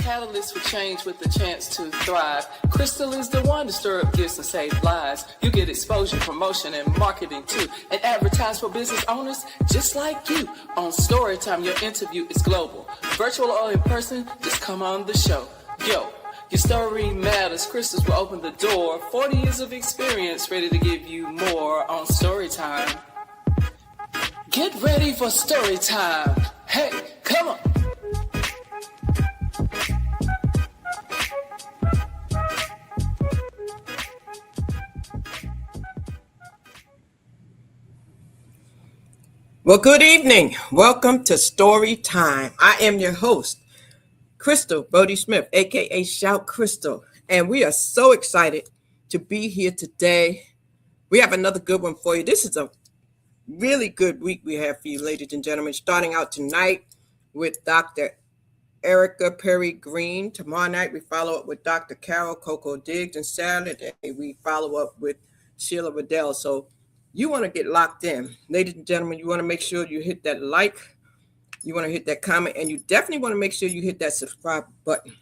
catalyst for change with the chance to thrive. Crystal is the one to stir up gifts and save lives. You get exposure, promotion, and marketing too. And advertise for business owners just like you. On Storytime, your interview is global. Virtual or in person, just come on the show. Yo, your story matters. Crystals will open the door. 40 years of experience, ready to give you more on Storytime. Get ready for Storytime. Hey, come on. Well, good evening. Welcome to Story Time. I am your host, Crystal Bodie Smith, aka Shout Crystal, and we are so excited to be here today. We have another good one for you. This is a really good week we have for you, ladies and gentlemen. Starting out tonight with Dr. Erica Perry Green. Tomorrow night we follow up with Dr. Carol Coco Diggs, and Saturday we follow up with Sheila Riddell. So you want to get locked in. Ladies and gentlemen, you want to make sure you hit that like, you want to hit that comment, and you definitely want to make sure you hit that subscribe button.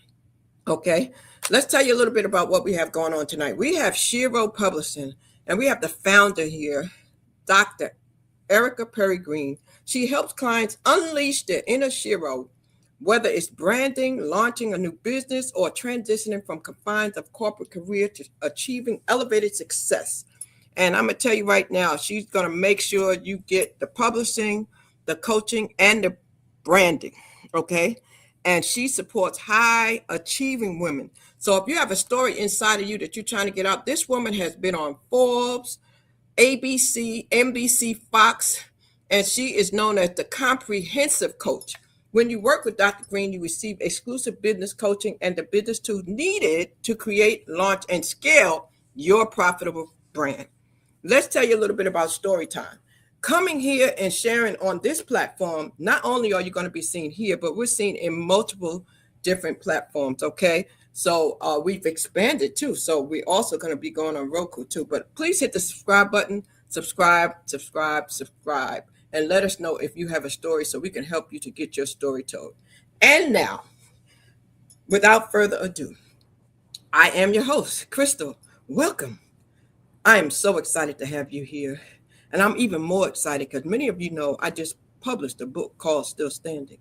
Okay, let's tell you a little bit about what we have going on tonight. We have SHERO Publishing, and we have the founder here, Dr. Erica Perry Green. She helps clients unleash their inner SHERO, whether it's branding, launching a new business, or transitioning from confines of corporate career to achieving elevated success. And I'm going to tell you right now, she's going to make sure you get the publishing, the coaching, and the branding, okay? And she supports high achieving women. So if you have a story inside of you that you're trying to get out, this woman has been on Forbes, ABC, NBC, Fox, and she is known as the comprehensive coach. When you work with Dr. Green, you receive exclusive business coaching and the business tools needed to create, launch, and scale your profitable brand. Let's tell you a little bit about Storytime. Coming here and sharing on this platform, not only are you going to be seen here, but we're seen in multiple different platforms, okay? So we've expanded too. So we're also going to be going on Roku too. But please hit the subscribe button, subscribe, and let us know if you have a story so we can help you to get your story told. And now, without further ado, I am your host, Crystal. Welcome. I am so excited to have you here. And I'm even more excited because many of you know I just published a book called Still Standing.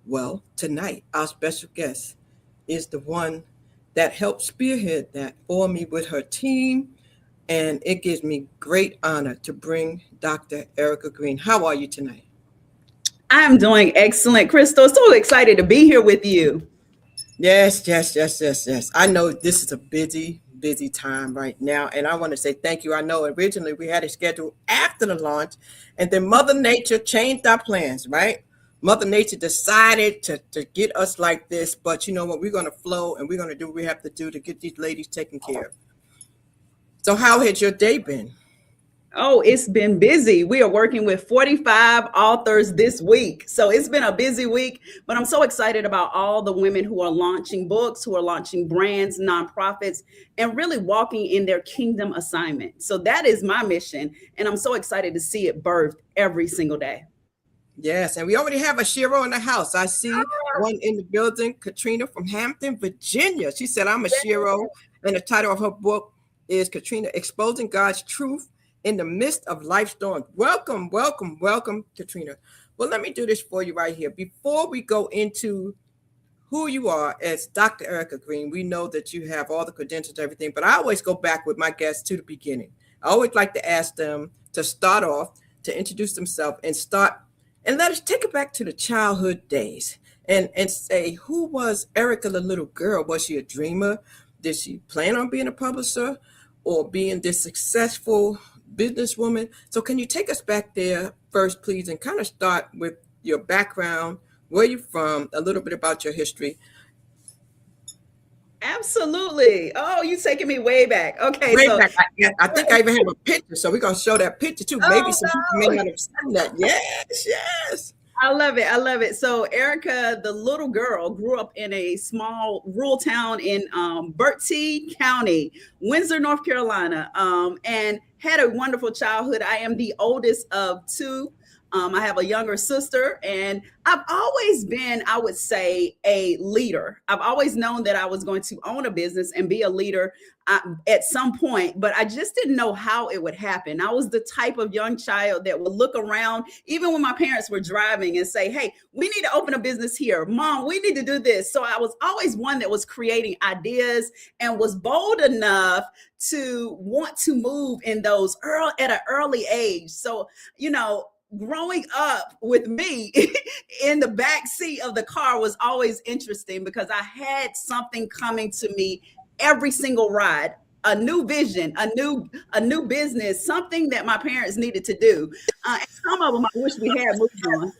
Well, tonight, our special guest is the one that helped spearhead that for me with her team. And it gives me great honor to bring Dr. Erica Green. How are you tonight? I'm doing excellent, Crystal. So excited to be here with you. Yes. I know this is a busy time right now, and I want to say thank you. I know originally we had it scheduled after the launch, and then Mother Nature changed our plans, right? Mother Nature decided to get us like this, but you know what? We're going to flow, and we're going to do what we have to do to get these ladies taken care of. So how has your day been? Oh, it's been busy. We are working with 45 authors this week. So it's been a busy week, but I'm so excited about all the women who are launching books, who are launching brands, nonprofits, and really walking in their kingdom assignment. So that is my mission. And I'm so excited to see it birthed every single day. Yes, and we already have a SHERO in the house. I see one in the building, Katrina from Hampton, Virginia. She said, I'm a SHERO, and the title of her book is Katrina, Exposing God's Truth in the Midst of Life Storms. Welcome, Katrina. Well, let me do this for you right here. Before we go into who you are as Dr. Erica Green, we know that you have all the credentials, everything, but I always go back with my guests to the beginning. I always like to ask them to start off, to introduce themselves and let us take it back to the childhood days and say, who was Erica the little girl? Was she a dreamer? Did she plan on being a publisher or being this successful businesswoman? So can you take us back there first, please, and kind of start with your background, where you're from, a little bit about your history. Absolutely. Oh, you're taking me way back. Okay. Back. I think I even have a picture, so we're going to show that picture too. Maybe some people may not have seen that. Yes. I love it. So Erica, the little girl, grew up in a small rural town in Bertie County, Windsor, North Carolina, and had a wonderful childhood. I am the oldest of two I have a younger sister, and I've always been, I would say, a leader. I've always known that I was going to own a business and be a leader at some point, but I just didn't know how it would happen. I was the type of young child that would look around, even when my parents were driving, and say, hey, we need to open a business here. Mom, we need to do this. So I was always one that was creating ideas and was bold enough to want to move in those at an early age. So, growing up with me in the back seat of the car was always interesting because I had something coming to me every single ride, a new vision, a new business, something that my parents needed to do. And some of them I wish we had moved on.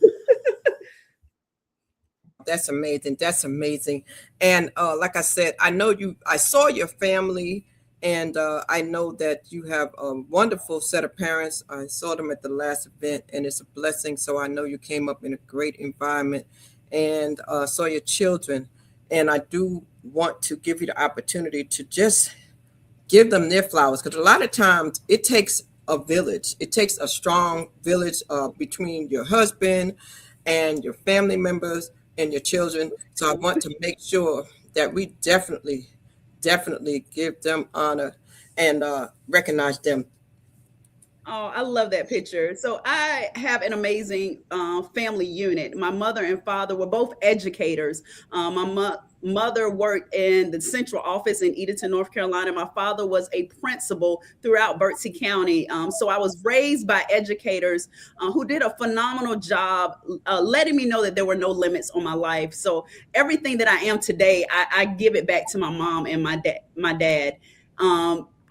That's amazing. That's amazing. And like I said, I saw your family, and I know that you have a wonderful set of parents. I saw them at the last event, and it's a blessing. So I know you came up in a great environment, and saw your children. And I do want to give you the opportunity to just give them their flowers, because a lot of times it takes a village. It takes a strong village between your husband and your family members and your children. So I want to make sure that we definitely give them honor and recognize them. Oh, I love that picture. So I have an amazing family unit. My mother and father were both educators. My mother worked in the central office in Edenton, North Carolina. My father was a principal throughout Berksey County. So I was raised by educators who did a phenomenal job letting me know that there were no limits on my life. So everything that I am today, I give it back to my mom and my dad.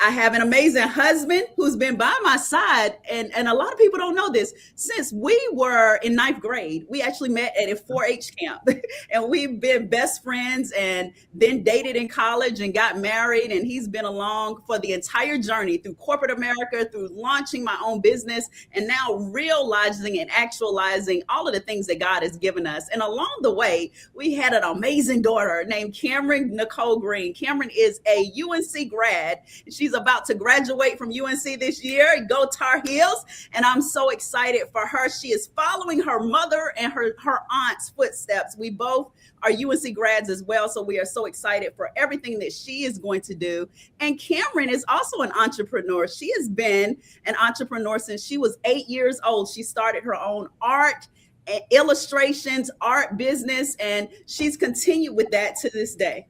I have an amazing husband who's been by my side. And a lot of people don't know this. Since we were in ninth grade, we actually met at a 4-H camp. And we've been best friends and then dated in college and got married. And he's been along for the entire journey through corporate America, through launching my own business, and now realizing and actualizing all of the things that God has given us. And along the way, we had an amazing daughter named Cameron Nicole Green. Cameron is a UNC grad. She's about to graduate from UNC this year. Go Tar Heels. And I'm so excited for her. She is following her mother and her aunt's footsteps. We both are UNC grads as well. So we are so excited for everything that she is going to do. And Cameron is also an entrepreneur. She has been an entrepreneur since she was 8 years old. She started her own art, illustrations, art business, and she's continued with that to this day.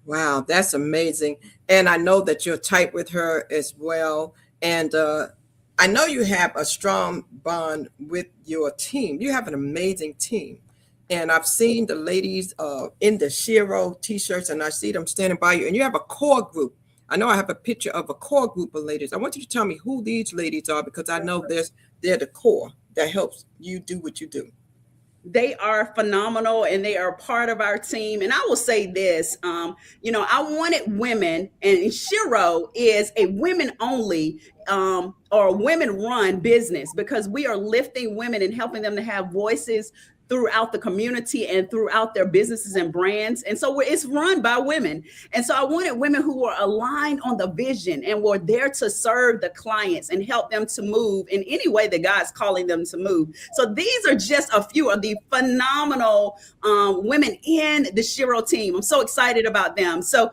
Wow, that's amazing. And I know that you're tight with her as well. And I know you have a strong bond with your team. You have an amazing team. And I've seen the ladies in the SHERO t-shirts, and I see them standing by you. And you have a core group. I know I have a picture of a core group of ladies. I want you to tell me who these ladies are, because I know they're the core that helps you do what you do. They are phenomenal, and they are part of our team. And I will say this, I wanted women, and SHERO is a women only or women run business, because we are lifting women and helping them to have voices throughout the community and throughout their businesses and brands. And so it's run by women. And so I wanted women who were aligned on the vision and were there to serve the clients and help them to move in any way that God's calling them to move. So these are just a few of the phenomenal women in the SHERO team. I'm so excited about them. So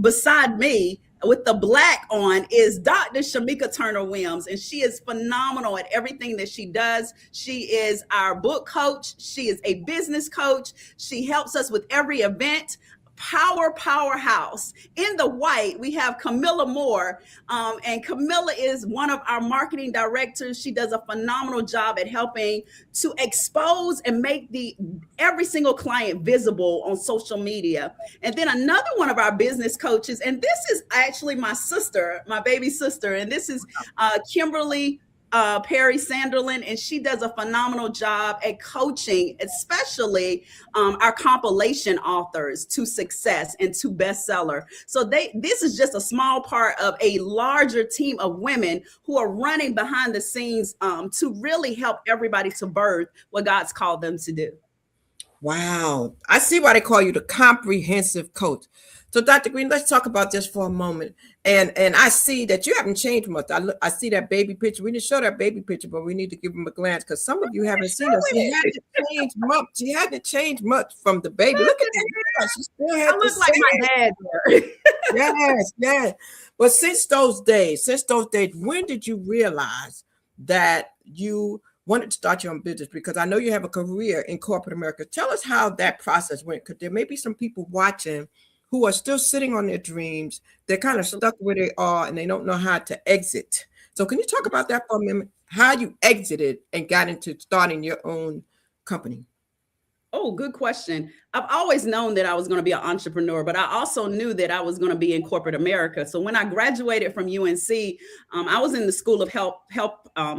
beside me, with the black on, is Dr. Shamika Turner Williams, and she is phenomenal at everything that she does. She is our book coach. She is a business coach. She helps us with every event. Powerhouse. In the white, we have Camilla Moore, and Camilla is one of our marketing directors. She does a phenomenal job at helping to expose and make every single client visible on social media. And then another one of our business coaches, and this is actually my sister, my baby sister, and this is Kimberly Perry Sanderlin, and she does a phenomenal job at coaching, especially our compilation authors to success and to bestseller. So this is just a small part of a larger team of women who are running behind the scenes to really help everybody to birth what God's called them to do. Wow. I see why they call you the comprehensive coach. So, Dr. Green, let's talk about this for a moment. And I see that you haven't changed much. I see that baby picture. We didn't show that baby picture, but we need to give them a glance because some of you haven't seen us. She hasn't changed much. She hasn't changed much from the baby. Look at that. She still had I look like my dad there. Yes, yes. But since those days, when did you realize that you wanted to start your own business? Because I know you have a career in corporate America. Tell us how that process went, because there may be some people watching who are still sitting on their dreams. They're kind of stuck where they are and they don't know how to exit. So can you talk about that for a minute? How you exited and got into starting your own company? Oh, good question. I've always known that I was going to be an entrepreneur, but I also knew that I was going to be in corporate America. So when I graduated from UNC, I was in the School of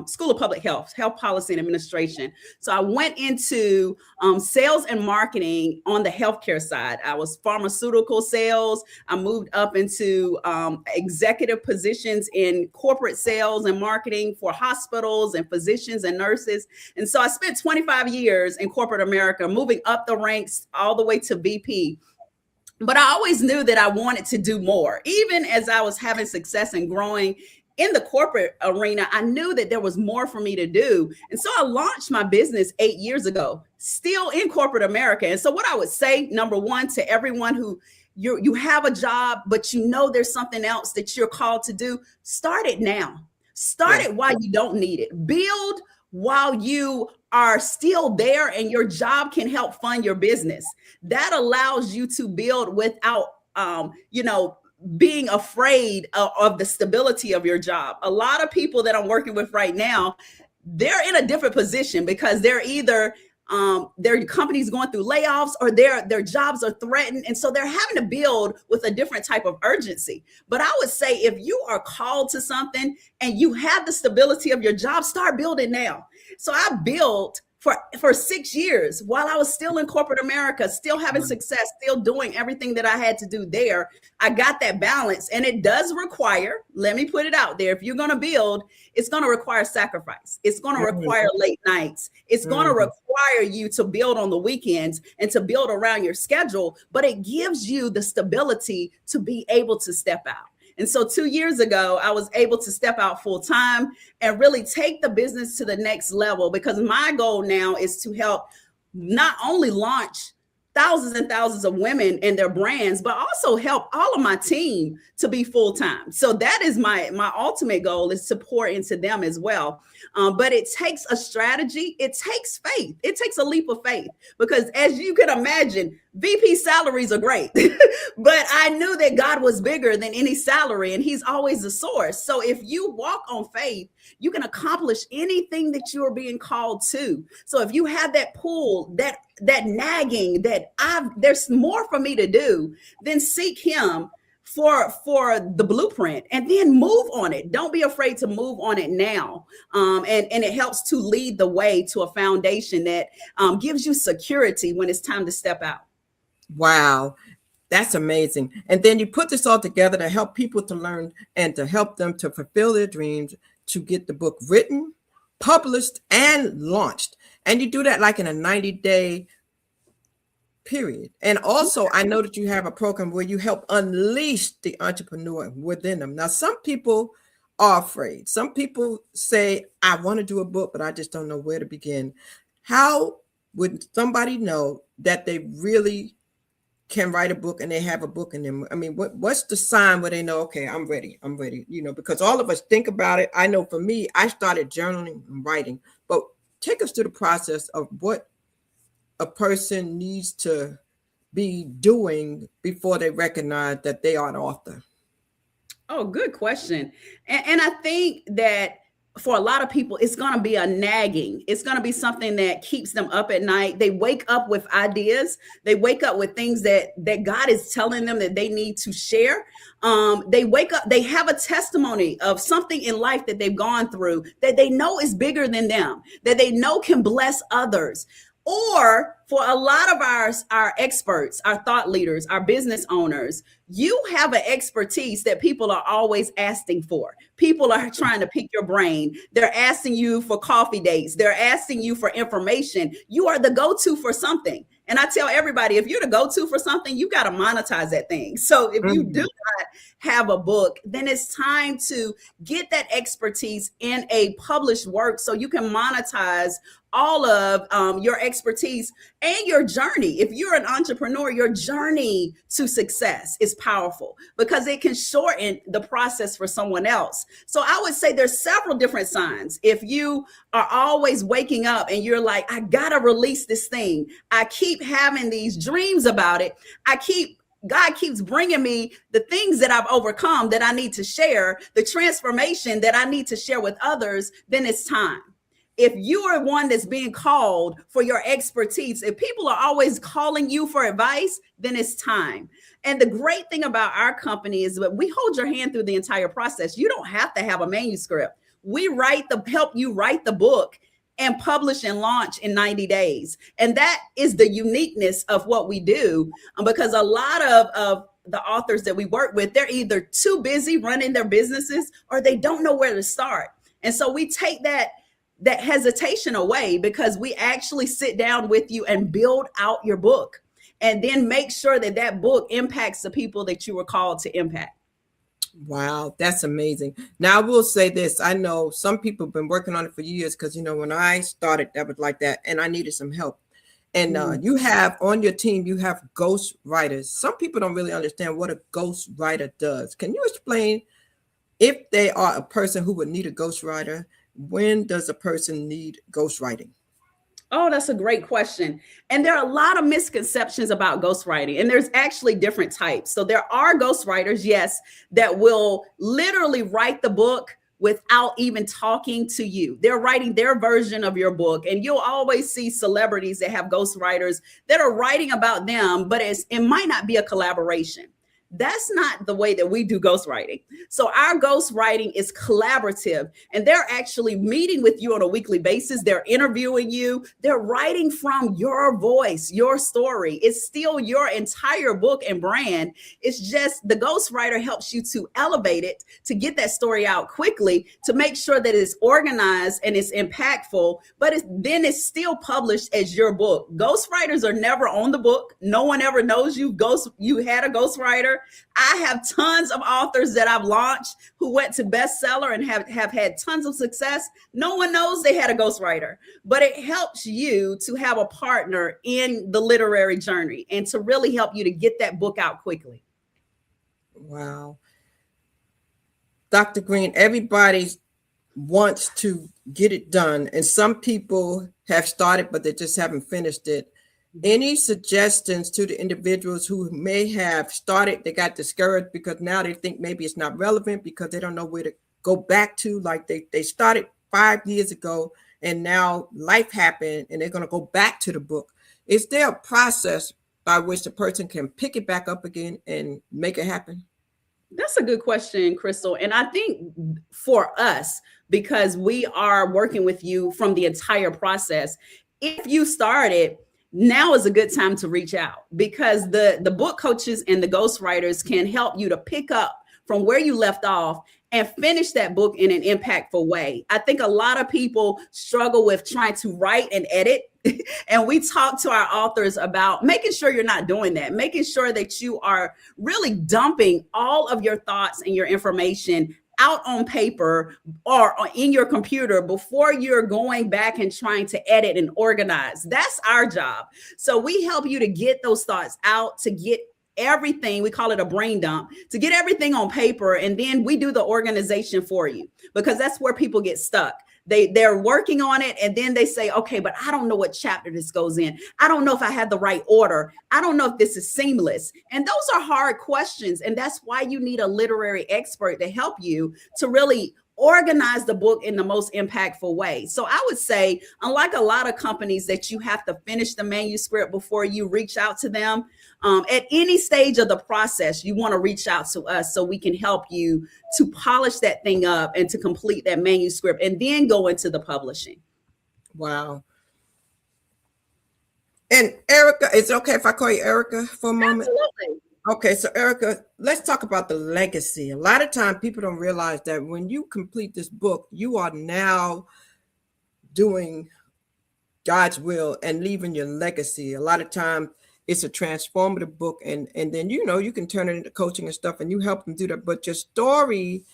School of Public Health, Health Policy and Administration. So I went into sales and marketing on the healthcare side. I was pharmaceutical sales. I moved up into executive positions in corporate sales and marketing for hospitals and physicians and nurses. And so I spent 25 years in corporate America, moving up the ranks all the way to VP. But I always knew that I wanted to do more. Even as I was having success and growing in the corporate arena, I knew that there was more for me to do. And so I launched my business 8 years ago, still in corporate America. And so what I would say, number one, to everyone who you have a job, but you know there's something else that you're called to do, start it now. Start it while you don't need it. Build while you are still there and your job can help fund your business. That allows you to build without, being afraid of the stability of your job. A lot of people that I'm working with right now, they're in a different position because they're either their company's going through layoffs or their jobs are threatened. And so they're having to build with a different type of urgency. But I would say if you are called to something and you have the stability of your job, start building now. So I built for 6 years while I was still in corporate America, still having success, still doing everything that I had to do there. I got that balance, and it does require, let me put it out there, if you're going to build, it's going to require sacrifice. It's going to require late nights. It's going to require you to build on the weekends and to build around your schedule, but it gives you the stability to be able to step out. And so 2 years ago, I was able to step out full time and really take the business to the next level, because my goal now is to help not only launch thousands and thousands of women and their brands, but also help all of my team to be full time. So that is my ultimate goal, is to pour into them as well. But it takes a strategy. It takes faith. It takes a leap of faith, because as you can imagine, VP salaries are great, but I knew that God was bigger than any salary and he's always the source. So if you walk on faith, you can accomplish anything that you are being called to. So if you have that pull, that nagging, that there's more for me to do, then seek him for the blueprint and then move on it. Don't be afraid to move on it now. And it helps to lead the way to a foundation that gives you security when it's time to step out. Wow, that's amazing. And then you put this all together to help people to learn and to help them to fulfill their dreams, to get the book written, published, and launched. And you do that like in a 90-day period. And also, I know that you have a program where you help unleash the entrepreneur within them. Now, some people are afraid. Some people say, I want to do a book, but I just don't know where to begin. How would somebody know that they really can write a book and they have a book in them? I mean, what's the sign where they know, okay, I'm ready, because all of us think about it. I know for me, I started journaling and writing, but take us through the process of what a person needs to be doing before they recognize that they are an author. Oh, good question. And I think that for a lot of people, it's going to be a nagging. It's going to be something that keeps them up at night. They wake up with ideas. They wake up with things that God is telling them that they need to share. They wake up, they have a testimony of something in life that they've gone through that they know is bigger than them, that they know can bless others. Or for a lot of our experts, our thought leaders, our business owners, you have an expertise that people are always asking for. People are trying to pick your brain. They're asking you for coffee dates. They're asking you for information. You are the go-to for something. And I tell everybody, if you're the go-to for something, you got to monetize that thing. So if you do not have a book, then it's time to get that expertise in a published work so you can monetize all of your expertise and your journey. If you're an entrepreneur, your journey to success is powerful because it can shorten the process for someone else. So I would say there's several different signs. If you are always waking up and you're like, I gotta release this thing, I keep having these dreams about it, God keeps bringing me the things that I've overcome that I need to share, the transformation that I need to share with others, then it's time. If you are one that's being called for your expertise, if people are always calling you for advice, then it's time. And the great thing about our company is that we hold your hand through the entire process. You don't have to have a manuscript. We help you write the book and publish and launch in 90 days. And that is the uniqueness of what we do, because a lot of the authors that we work with, they're either too busy running their businesses or they don't know where to start. And so we take that hesitation away because we actually sit down with you and build out your book and then make sure that book impacts the people that you were called to impact. Wow, that's amazing. Now, I will say this. I know some people have been working on it for years because, when I started, that was like that, and I needed some help. And you have on your team, you have ghost writers. Some people don't really understand what a ghost writer does. Can you explain, if they are a person who would need a ghost writer, when does a person need ghostwriting? Oh, that's a great question. And there are a lot of misconceptions about ghostwriting, and there's actually different types. So there are ghostwriters, yes, that will literally write the book without even talking to you. They're writing their version of your book, and you'll always see celebrities that have ghostwriters that are writing about them, but it might not be a collaboration. That's not the way that we do ghostwriting. So our ghostwriting is collaborative, and they're actually meeting with you on a weekly basis. They're interviewing you. They're writing from your voice, your story. It's still your entire book and brand. It's just the ghostwriter helps you to elevate it, to get that story out quickly, to make sure that it's organized and it's impactful, but then it's still published as your book. Ghostwriters are never on the book. No one ever knows you had a ghostwriter. I have tons of authors that I've launched who went to bestseller and have had tons of success. No one knows they had a ghostwriter, but it helps you to have a partner in the literary journey and to really help you to get that book out quickly. Wow. Dr. Green, everybody wants to get it done, and some people have started, but they just haven't finished it. Any suggestions to the individuals who may have started, they got discouraged because now they think maybe it's not relevant because they don't know where to go back to, like they started 5 years ago and now life happened and they're going to go back to the book. Is there a process by which the person can pick it back up again and make it happen? That's a good question, Crystal. And I think for us, because we are working with you from the entire process, if you started, now is a good time to reach out, because the book coaches and the ghostwriters can help you to pick up from where you left off and finish that book in an impactful way. I think a lot of people struggle with trying to write and edit. And we talk to our authors about making sure you're not doing that, making sure that you are really dumping all of your thoughts and your information out on paper or in your computer before you're going back and trying to edit and organize. That's our job. So we help you to get those thoughts out, to get everything, we call it a brain dump, to get everything on paper. And then we do the organization for you, because that's where people get stuck. They're working on it, and then they say, okay, but I don't know what chapter this goes in. I don't know if I have the right order. I don't know if this is seamless. And those are hard questions. And that's why you need a literary expert to help you to really organize the book in the most impactful way. So I would say, unlike a lot of companies that you have to finish the manuscript before you reach out to them, at any stage of the process, you want to reach out to us so we can help you to polish that thing up and to complete that manuscript and then go into the publishing. Wow. And Erica, is it okay if I call you Erica for a moment? Absolutely. Okay, so Erica, let's talk about the legacy. A lot of times people don't realize that when you complete this book, you are now doing God's will and leaving your legacy. A lot of times it's a transformative book, and then you can turn it into coaching and stuff, and you help them do that. But your story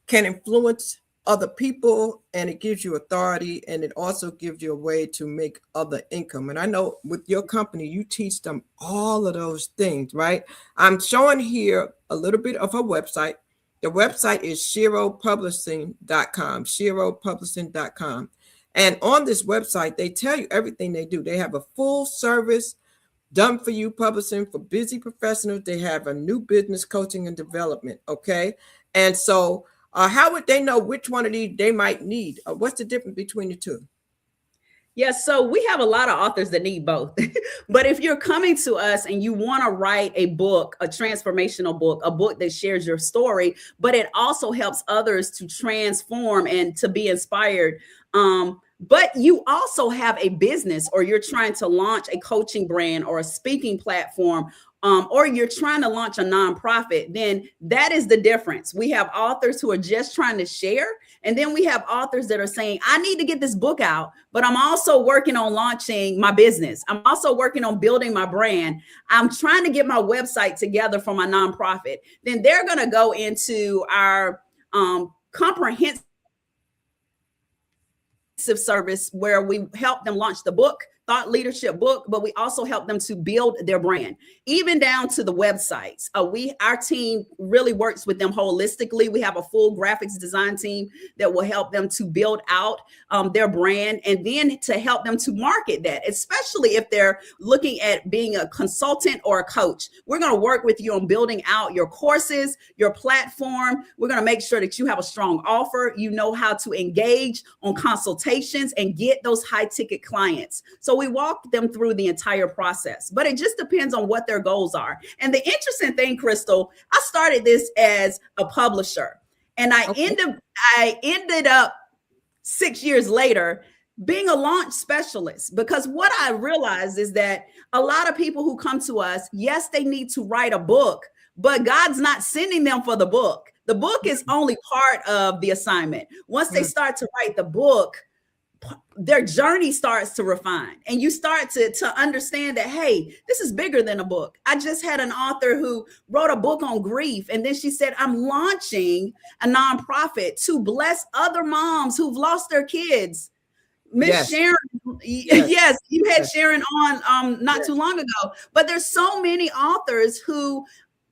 can influence other people, and it gives you authority, and it also gives you a way to make other income. And I know with your company, you teach them all of those things, right? I'm showing here a little bit of her website. The website is SHEROpublishing.com, SHEROpublishing.com. And on this website, they tell you everything they do. They have a full service done for you publishing for busy professionals. They have a new business coaching and development. Okay. And so how would they know which one of these they might need? What's the difference between the two? Yes, so we have a lot of authors that need both. But if you're coming to us and you want to write a book, a transformational book, a book that shares your story, but it also helps others to transform and to be inspired. But you also have a business, or you're trying to launch a coaching brand or a speaking platform, or you're trying to launch a nonprofit, then that is the difference. We have authors who are just trying to share. And then we have authors that are saying, I need to get this book out, but I'm also working on launching my business. I'm also working on building my brand. I'm trying to get my website together for my nonprofit. Then they're going to go into our comprehensive service where we help them launch the book, thought leadership book, but we also help them to build their brand, even down to the websites. Our team really works with them holistically. We have a full graphics design team that will help them to build out their brand, and then to help them to market that, especially if they're looking at being a consultant or a coach. We're going to work with you on building out your courses, your platform. We're going to make sure that you have a strong offer. You know how to engage on consultations and get those high ticket clients. So we walk them through the entire process, but it just depends on what their goals are. And the interesting thing, Crystal, I started this as a publisher, and I ended up 6 years later being a launch specialist, because what I realized is that a lot of people who come to us, yes, they need to write a book, but God's not sending them for the book. The book is only part of the assignment. Once they start to write the book, their journey starts to refine, and you start to understand that, hey, this is bigger than a book. I just had an author who wrote a book on grief, and then she said, I'm launching a nonprofit to bless other moms who've lost their kids. Miss Sharon, yes, you had Sharon on not too long ago, but there's so many authors who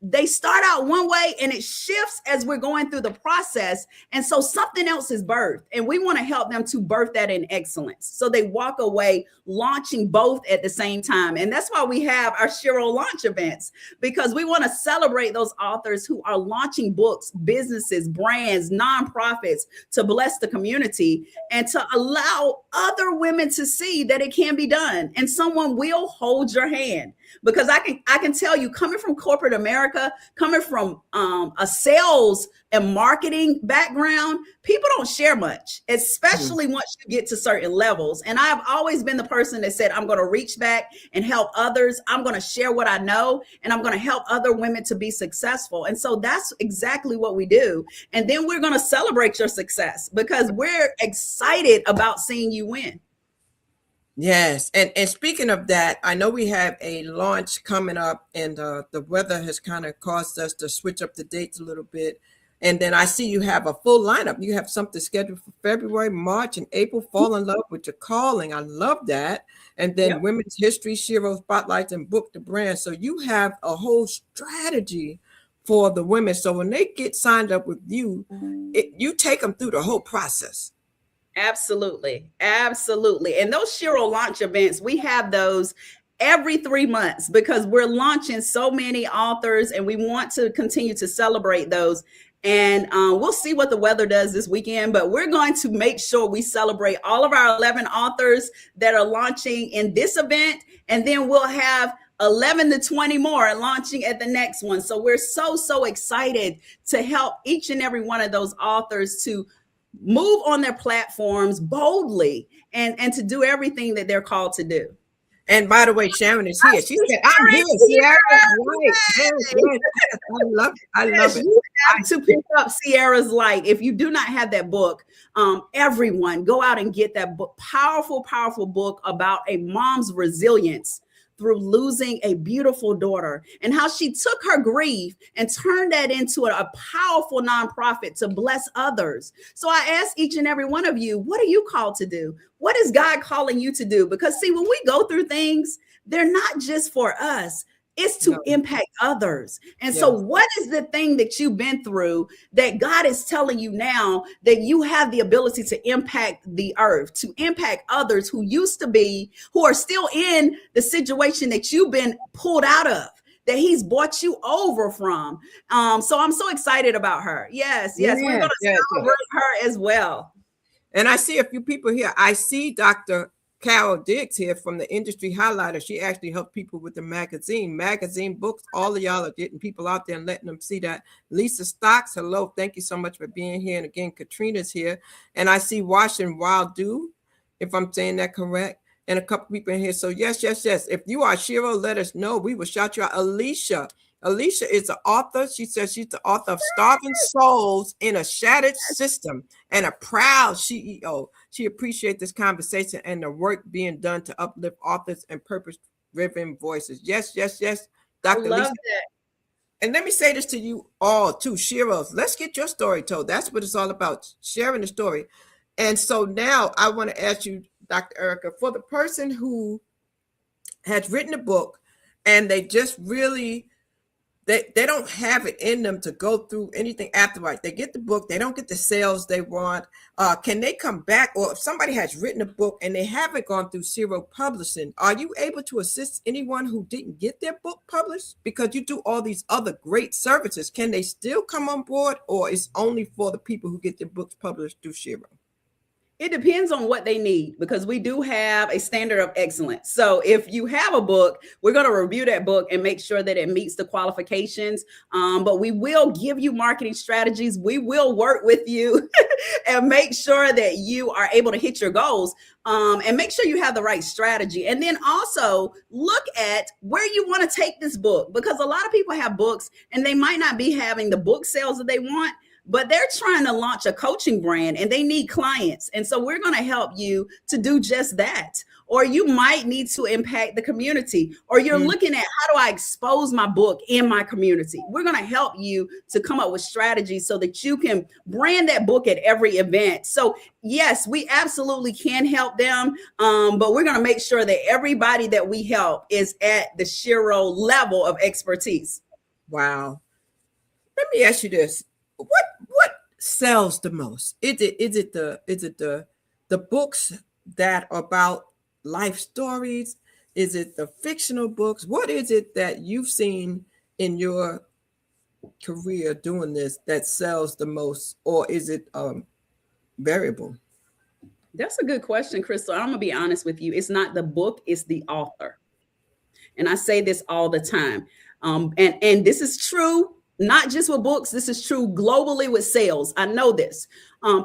they start out one way and it shifts as we're going through the process. And so something else is birthed, and we want to help them to birth that in excellence. So they walk away launching both at the same time. And that's why we have our SHERO launch events, because we want to celebrate those authors who are launching books, businesses, brands, nonprofits to bless the community and to allow other women to see that it can be done. And someone will hold your hand. Because I can tell you, coming from corporate America, coming from a sales and marketing background, people don't share much, especially once you get to certain levels. And I've always been the person that said, I'm going to reach back and help others. I'm going to share what I know, and I'm going to help other women to be successful. And so that's exactly what we do. And then we're going to celebrate your success, because we're excited about seeing you win. Yes. And speaking of that, I know we have a launch coming up, and the weather has kind of caused us to switch up the dates a little bit. And then I see you have a full lineup. You have something scheduled for February, March, and April. Fall in love with your calling. I love that. And then Women's History, SHERO Spotlights, and Book the Brand. So you have a whole strategy for the women. So when they get signed up with you, you take them through the whole process. Absolutely. Absolutely. And those SHERO launch events, we have those every 3 months, because we're launching so many authors, and we want to continue to celebrate those. And we'll see what the weather does this weekend, but we're going to make sure we celebrate all of our 11 authors that are launching in this event. And then we'll have 11 to 20 more launching at the next one. So we're so excited to help each and every one of those authors to move on their platforms boldly and to do everything that they're called to do. And by the way, Sharon is here. She said, I'm here. Sierra. Right. Yes, yes, yes. I love it. I love it. You have to pick up Sierra's Light. If you do not have that book, everyone go out and get that book. Powerful, powerful book about a mom's resilience through losing a beautiful daughter, and how she took her grief and turned that into a powerful nonprofit to bless others. So I ask each and every one of you, what are you called to do? What is God calling you to do? Because see, when we go through things, they're not just for us. It's to impact others. And so what is the thing that you've been through that God is telling you now that you have the ability to impact the earth, to impact others who used to be, who are still in the situation that you've been pulled out of, that he's brought you over from. So I'm so excited about her. Yes. We're going to celebrate her as well. And I see a few people here. I see Dr. Carol Diggs here from the Industry Highlighter. She actually helped people with the magazine books. All of y'all are getting people out there and letting them see that. Lisa Stocks, hello. Thank you so much for being here. And again, Katrina's here. And I see Washington Wild Dew, if I'm saying that correct. And a couple people in here. So yes. If you are SHERO, let us know. We will shout you out. Alicia is the author. She says she's the author of Starving Souls in a Shattered System and a proud CEO. She appreciates this conversation and the work being done to uplift authors and purpose-driven voices. Yes, Dr. Lisa. That. And let me say this to you all too, SHEROs. Let's get your story told. That's what it's all about, sharing the story. And so now I want to ask you, Dr. Erica, for the person who has written a book and they just really they don't have it in them to go through anything afterwards. They get the book, they don't get the sales they want. Can they come back? Or if somebody has written a book and they haven't gone through SHERO Publishing, are you able to assist anyone who didn't get their book published? Because you do all these other great services. Can they still come on board, or is only for the people who get their books published through SHERO? It depends on what they need, because we do have a standard of excellence. So if you have a book, we're going to review that book and make sure that it meets the qualifications. But we will give you marketing strategies. We will work with you and make sure that you are able to hit your goals, and make sure you have the right strategy. And then also look at where you want to take this book, because a lot of people have books and they might not be having the book sales that they want, but they're trying to launch a coaching brand and they need clients. And so we're going to help you to do just that. Or you might need to impact the community, or you're looking at, how do I expose my book in my community? We're going to help you to come up with strategies so that you can brand that book at every event. So yes, we absolutely can help them. But we're going to make sure that everybody that we help is at the SHERO level of expertise. Wow. Let me ask you this. What sells the most? Is it the books that are about life stories? Is it the fictional books? What is it that you've seen in your career doing this that sells the most, or is it variable? That's a good question, Crystal. I'm gonna be honest with you. It's not the book, it's the author. And I say this all the time. And this is true. Not just with books, this is true globally with sales. I know this.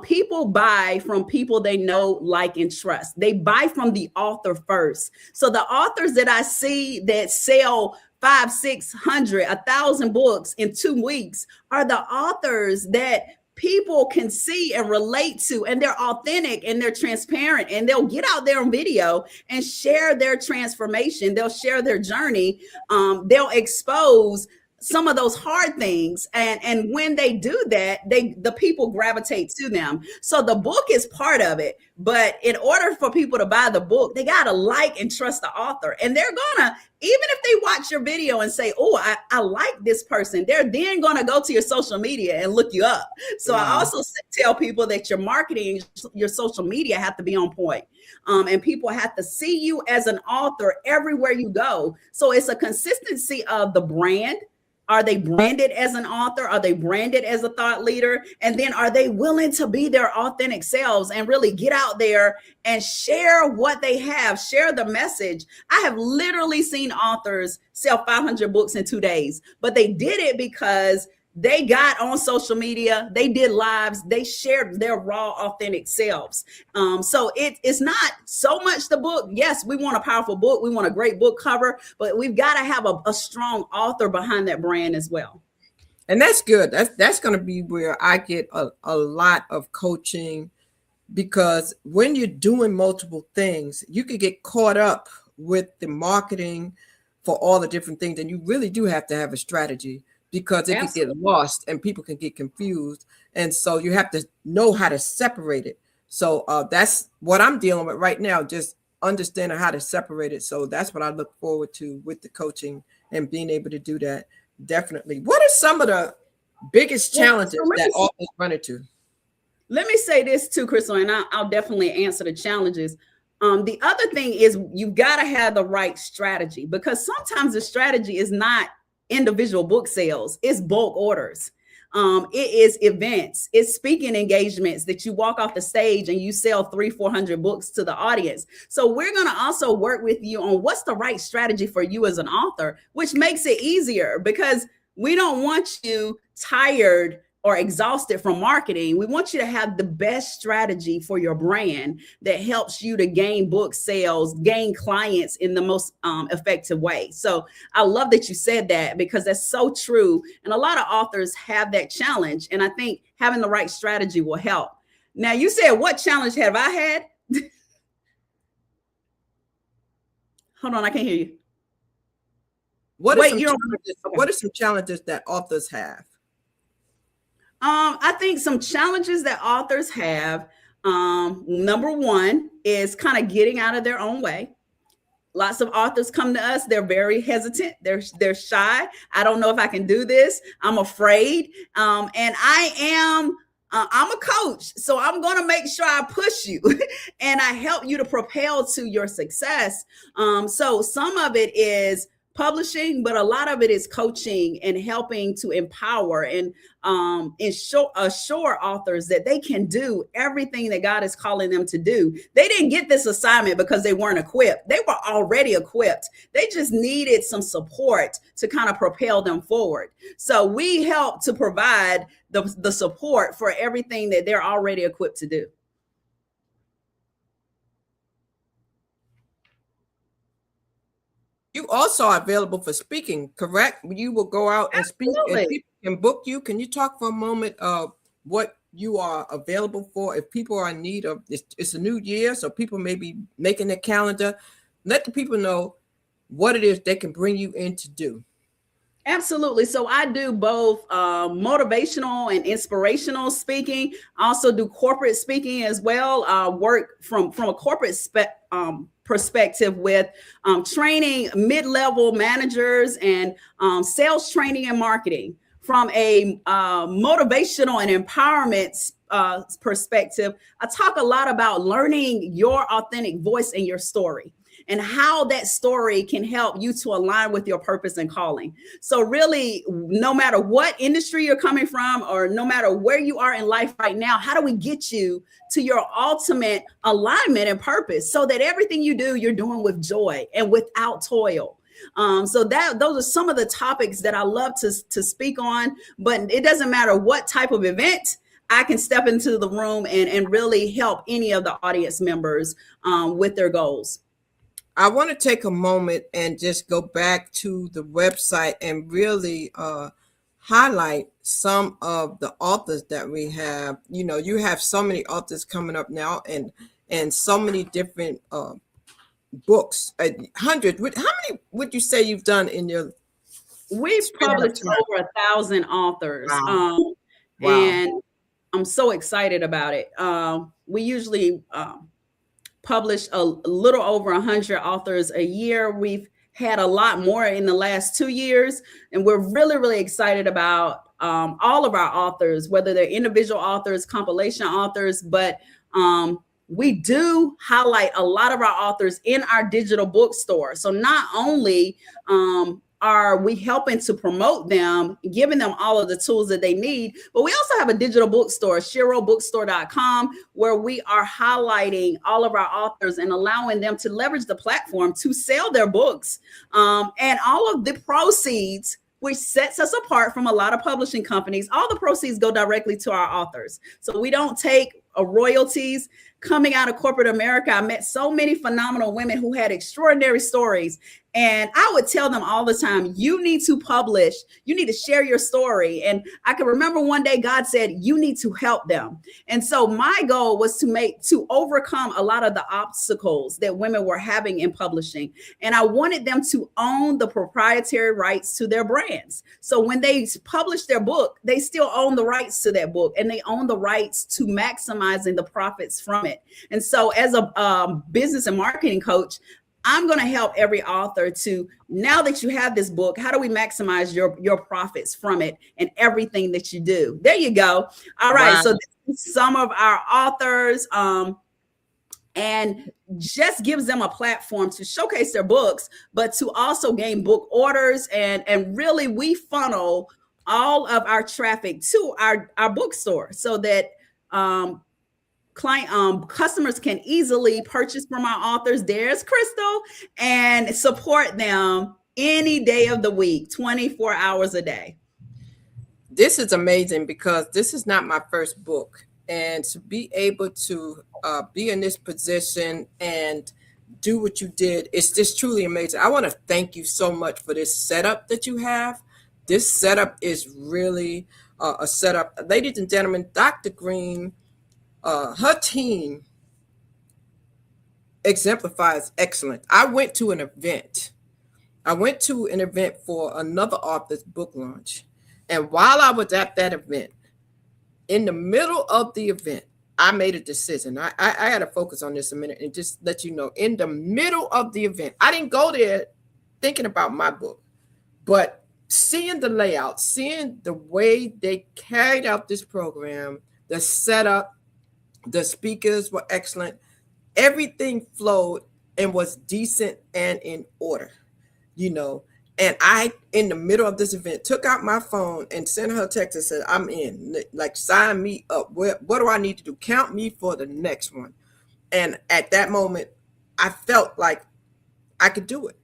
People buy from people they know, like, and trust. They buy from the author first. So the authors that I see that sell 500, 600, 1,000 books in 2 weeks are the authors that people can see and relate to, and they're authentic and they're transparent, and they'll get out there on video and share their transformation. They'll share their journey. They'll expose some of those hard things. And when they do that, the people gravitate to them. So the book is part of it. But in order for people to buy the book, they got to like and trust the author. And they're gonna, even if they watch your video and say, oh, I like this person, they're then gonna go to your social media and look you up. So I also tell people that your marketing, your social media have to be on point. And people have to see you as an author everywhere you go. So it's a consistency of the brand. Are they branded as an author? Are they branded as a thought leader? And then are they willing to be their authentic selves and really get out there and share what they have, share the message? I have literally seen authors sell 500 books in 2 days, but they did it because they got on social media, they did lives, they shared their raw, authentic selves. So it's not so much the book. Yes, we want a powerful book. We want a great book cover, but we've got to have a strong author behind that brand as well. And that's good. That's going to be where I get a lot of coaching, because when you're doing multiple things, you could get caught up with the marketing for all the different things. And you really do have to have a strategy, because it could get lost and people can get confused. And so you have to know how to separate it. So that's what I'm dealing with right now, just understanding how to separate it. So that's what I look forward to with the coaching and being able to do that. Definitely. What are some of the biggest challenges that authors run into? Let me say this too, Crystal, and I'll definitely answer the challenges. The other thing is you've got to have the right strategy, because sometimes the strategy is not individual book sales, it's bulk orders. It is events, it's speaking engagements that you walk off the stage and you sell 300-400 books to the audience. So we're going to also work with you on what's the right strategy for you as an author, which makes it easier, because we don't want you tired or exhausted from marketing. We want you to have the best strategy for your brand that helps you to gain book sales, gain clients in the most effective way. So I love that you said that, because that's so true. And a lot of authors have that challenge. And I think having the right strategy will help. Now, you said, what challenge have I had? Hold on, I can't hear you. What are some challenges that authors have? I think some challenges that authors have, number one is kind of getting out of their own way. Lots of authors come to us, they're very hesitant, they're shy. I don't know if I can do this, I'm afraid. And I'm a coach, so I'm going to make sure I push you and I help you to propel to your success. So some of it is publishing, but a lot of it is coaching and helping to empower and assure authors that they can do everything that God is calling them to do. They didn't get this assignment because they weren't equipped. They were already equipped. They just needed some support to kind of propel them forward. So we help to provide the support for everything that they're already equipped to do. You also are available for speaking, correct? You will go out and speak, and people can book you. Can you talk for a moment of what you are available for? If people are in need of, it's a new year, so people may be making their calendar. Let the people know what it is they can bring you in to do. Absolutely. So I do both motivational and inspirational speaking. I also do corporate speaking as well. Work from a corporate perspective with training mid-level managers and sales training and marketing. From a motivational and empowerment perspective, I talk a lot about learning your authentic voice and your story, and how that story can help you to align with your purpose and calling. So really, no matter what industry you're coming from, or no matter where you are in life right now, how do we get you to your ultimate alignment and purpose, so that everything you do, you're doing with joy and without toil? So those are some of the topics that I love to speak on, but it doesn't matter what type of event. I can step into the room and really help any of the audience members with their goals. I want to take a moment and just go back to the website and really highlight some of the authors that we have. You know, you have so many authors coming up now, and so many different books, hundreds. How many would you say you've done in your? We've published over 1,000 authors. Wow. And I'm so excited about it. We usually publish a little over 100 authors a year. We've had a lot more in the last 2 years, and we're really, really excited about all of our authors, whether they're individual authors, compilation authors, but we do highlight a lot of our authors in our digital bookstore. So not only are we helping to promote them, giving them all of the tools that they need, but we also have a digital bookstore, SHERObookstore.com, where we are highlighting all of our authors and allowing them to leverage the platform to sell their books. And all of the proceeds which sets us apart from a lot of publishing companies. All the proceeds go directly to our authors. So we don't take royalties. Coming out of corporate America, I met so many phenomenal women who had extraordinary stories. And I would tell them all the time, you need to publish, you need to share your story. And I can remember one day God said, you need to help them. And so my goal was to overcome a lot of the obstacles that women were having in publishing. And I wanted them to own the proprietary rights to their brands. So when they publish their book, they still own the rights to that book, and they own the rights to maximizing the profits from it. And so as a business and marketing coach, I'm going to help every author to, now that you have this book, how do we maximize your profits from it and everything that you do? There you go. All right. Wow. So this is some of our authors, and just gives them a platform to showcase their books, but to also gain book orders. And really we funnel all of our traffic to our bookstore so that customers can easily purchase from our authors. There's Crystal, and support them any day of the week, 24 hours a day. This is amazing because this is not my first book, and to be able to be in this position and do what you did, it's just truly amazing. I want to thank you so much for this setup that you have. This setup is really a setup. Ladies and gentlemen, Dr. Green, her team exemplifies excellence. I went to an event for another author's book launch. And while I was at that event, in the middle of the event, I made a decision. I had to focus on this a minute and just let you know, in the middle of the event, I didn't go there thinking about my book, but seeing the layout, seeing the way they carried out this program, the setup, the speakers were excellent. Everything flowed and was decent and in order, And I, in the middle of this event, took out my phone and sent her a text and said, I'm in, like, sign me up. What do I need to do? Count me for the next one. And at that moment, I felt like I could do it,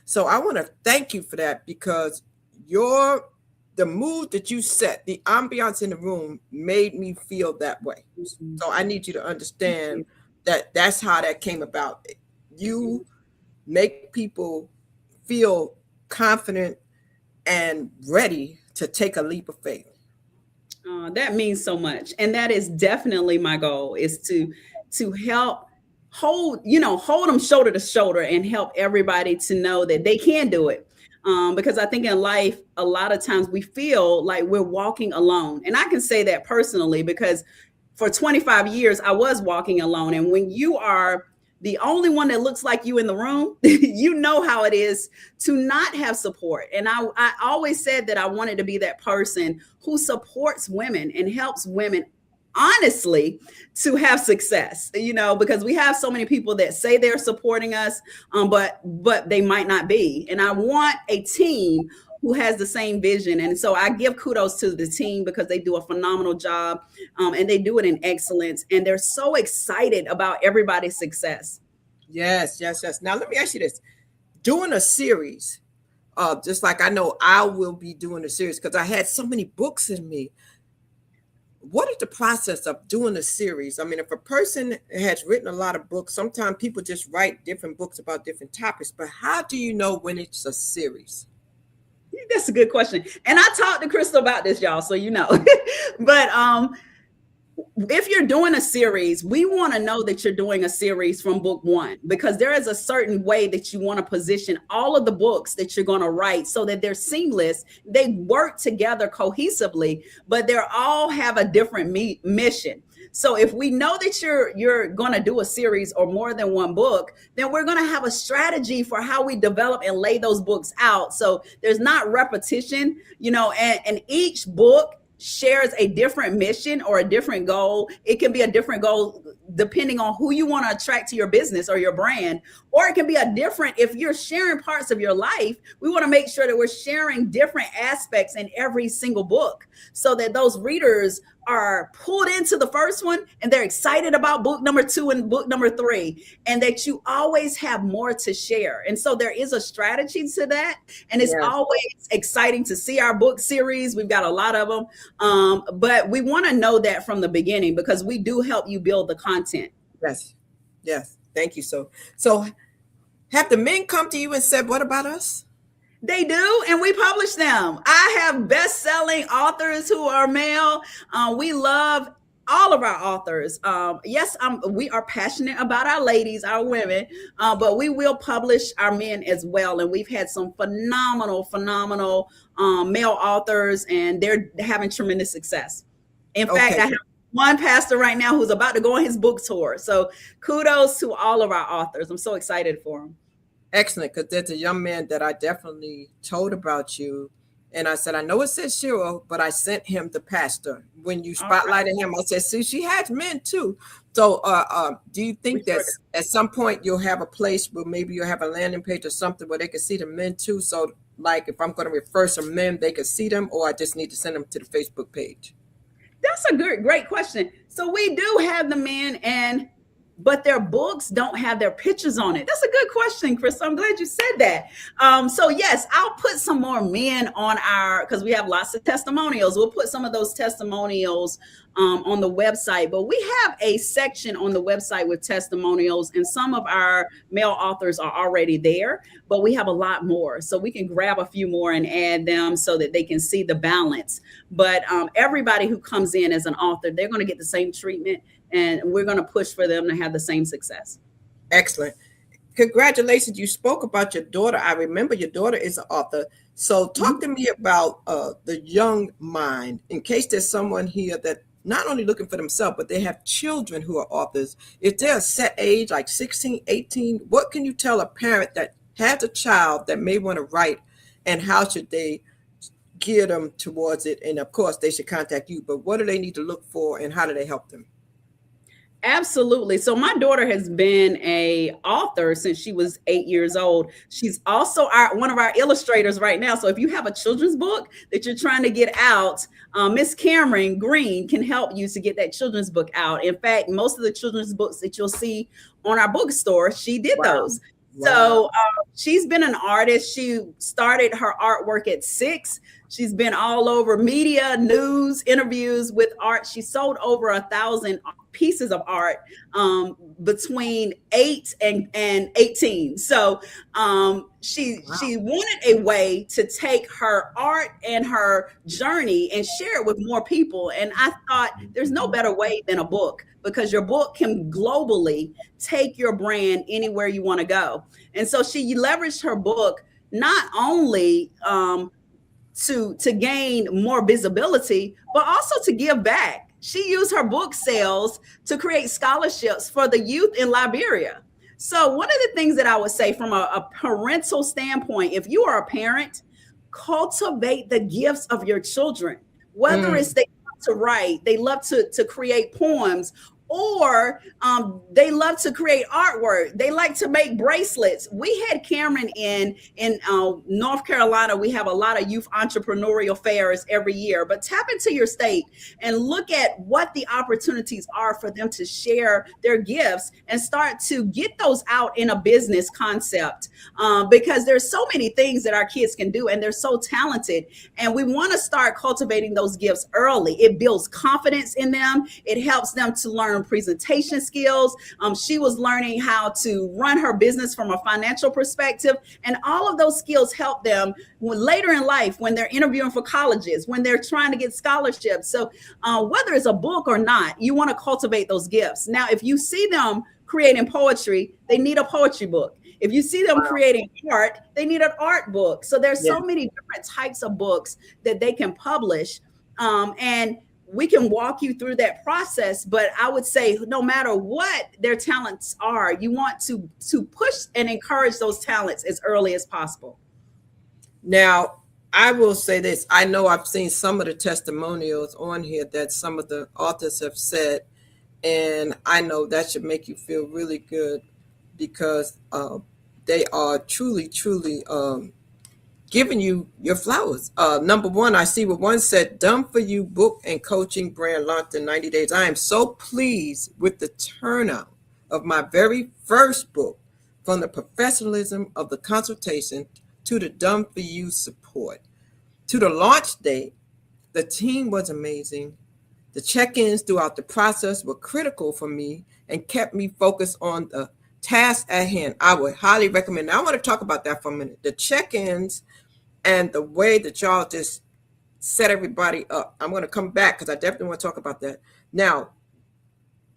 So I want to thank you for that, because the mood that you set, the ambiance in the room made me feel that way. Mm-hmm. So I need you to understand that that's how that came about. You make people feel confident and ready to take a leap of faith. That means so much. And that is definitely my goal, is to help hold them shoulder to shoulder and help everybody to know that they can do it. Because I think in life, a lot of times we feel like we're walking alone. And I can say that personally, because for 25 years, I was walking alone. And when you are the only one that looks like you in the room, you know how it is to not have support. And I always said that I wanted to be that person who supports women and helps women, honestly, to have success, because we have so many people that say they're supporting us, but they might not be. And I want a team who has the same vision. And so I give kudos to the team, because they do a phenomenal job, and they do it in excellence. And they're so excited about everybody's success. Yes. Now, let me ask you this. Doing a series, just like I know I will be doing a series, because I had so many books in me. What is the process of doing a series? I mean, if a person has written a lot of books, sometimes people just write different books about different topics, but how do you know when it's a series? That's a good question. And I talked to Crystal about this, y'all, so But if you're doing a series, we want to know that you're doing a series from book one, because there is a certain way that you want to position all of the books that you're going to write so that they're seamless. They work together cohesively, but they all have a different mission. So if we know that you're going to do a series or more than one book, then we're going to have a strategy for how we develop and lay those books out. So there's not repetition, and each book shares a different mission or a different goal. It can be a different goal depending on who you want to attract to your business or your brand, or it can be a different, if you're sharing parts of your life, we want to make sure that we're sharing different aspects in every single book so that those readers are pulled into the first one and they're excited about book number 2 and book number 3, and that you always have more to share. And so there is a strategy to that. And it's always exciting to see our book series. We've got a lot of them. But we want to know that from the beginning, because we do help you build the content. Yes. Yes. Thank you. So have the men come to you and said, what about us? They do, and we publish them. I have best-selling authors who are male. We love all of our authors. Yes, we are passionate about our ladies, our women, but we will publish our men as well. And we've had some phenomenal male authors, and they're having tremendous success. In fact, I have one pastor right now who's about to go on his book tour. So kudos to all of our authors. I'm so excited for them. Excellent, because there's a young man that I definitely told about you, and I said, I know it says SHERO, but I sent him the pastor. When you spotlighted him, I said, see, she has men too. So do you think that at some point you'll have a place where maybe you'll have a landing page or something where they can see the men too? So like if I'm going to refer some men, they can see them, or I just need to send them to the Facebook page? That's a great question. So we do have the men, but their books don't have their pictures on it. That's a good question, Chris. I'm glad you said that. So yes, I'll put some more men on because we have lots of testimonials. We'll put some of those testimonials on the website, but we have a section on the website with testimonials, and some of our male authors are already there, but we have a lot more. So we can grab a few more and add them so that they can see the balance. But everybody who comes in as an author, they're going to get the same treatment, and we're going to push for them to have the same success. Excellent. Congratulations. You spoke about your daughter. I remember your daughter is an author. So talk to me about the young mind, in case there's someone here that not only looking for themselves, but they have children who are authors. If they're a set age, like 16, 18, what can you tell a parent that has a child that may want to write, and how should they gear them towards it? And of course, they should contact you, but what do they need to look for, and how do they help them? Absolutely. So my daughter has been an author since she was 8 years old. She's also one of our illustrators right now. So if you have a children's book that you're trying to get out, Miss Cameron Green can help you to get that children's book out. In fact, most of the children's books that you'll see on our bookstore, she did those. Wow. So she's been an artist. She started her artwork at 6. She's been all over media, news, interviews with art. She sold over 1,000 pieces of art between 8 and 18. So she wanted a way to take her art and her journey and share it with more people. And I thought there's no better way than a book, because your book can globally take your brand anywhere you want to go. And so she leveraged her book not only to gain more visibility, but also to give back. She used her book sales to create scholarships for the youth in Liberia. So one of the things that I would say from a parental standpoint, if you are a parent, cultivate the gifts of your children, whether it's they love to write, they love to create poems, or they love to create artwork. They like to make bracelets. We had Cameron in North Carolina. We have a lot of youth entrepreneurial fairs every year, but tap into your state and look at what the opportunities are for them to share their gifts and start to get those out in a business concept, because there's so many things that our kids can do, and they're so talented. And we want to start cultivating those gifts early. It builds confidence in them. It helps them to learn presentation skills. She was learning how to run her business from a financial perspective, and all of those skills help them later in life when they're interviewing for colleges, when they're trying to get scholarships. So whether it's a book or not, you want to cultivate those gifts. Now, if you see them creating poetry, they need a poetry book. If you see them creating art, they need an art book. So there's so many different types of books that they can publish. And we can walk you through that process, but I would say no matter what their talents are, you want to push and encourage those talents as early as possible. Now, I will say this. I know I've seen some of the testimonials on here that some of the authors have said, And I know that should make you feel really good because they are truly, truly giving you your flowers. Number one, I see what one said, Done For You book and coaching brand launched in 90 days. I am so pleased with the turnout of my very first book, from the professionalism of the consultation to the Done For You support. To the launch date, the team was amazing. The check-ins throughout the process were critical for me and kept me focused on the task at hand. I would highly recommend. Now, I want to talk about that for a minute. The check-ins and the way that y'all just set everybody up. I'm going to come back because I definitely want to talk about that. Now,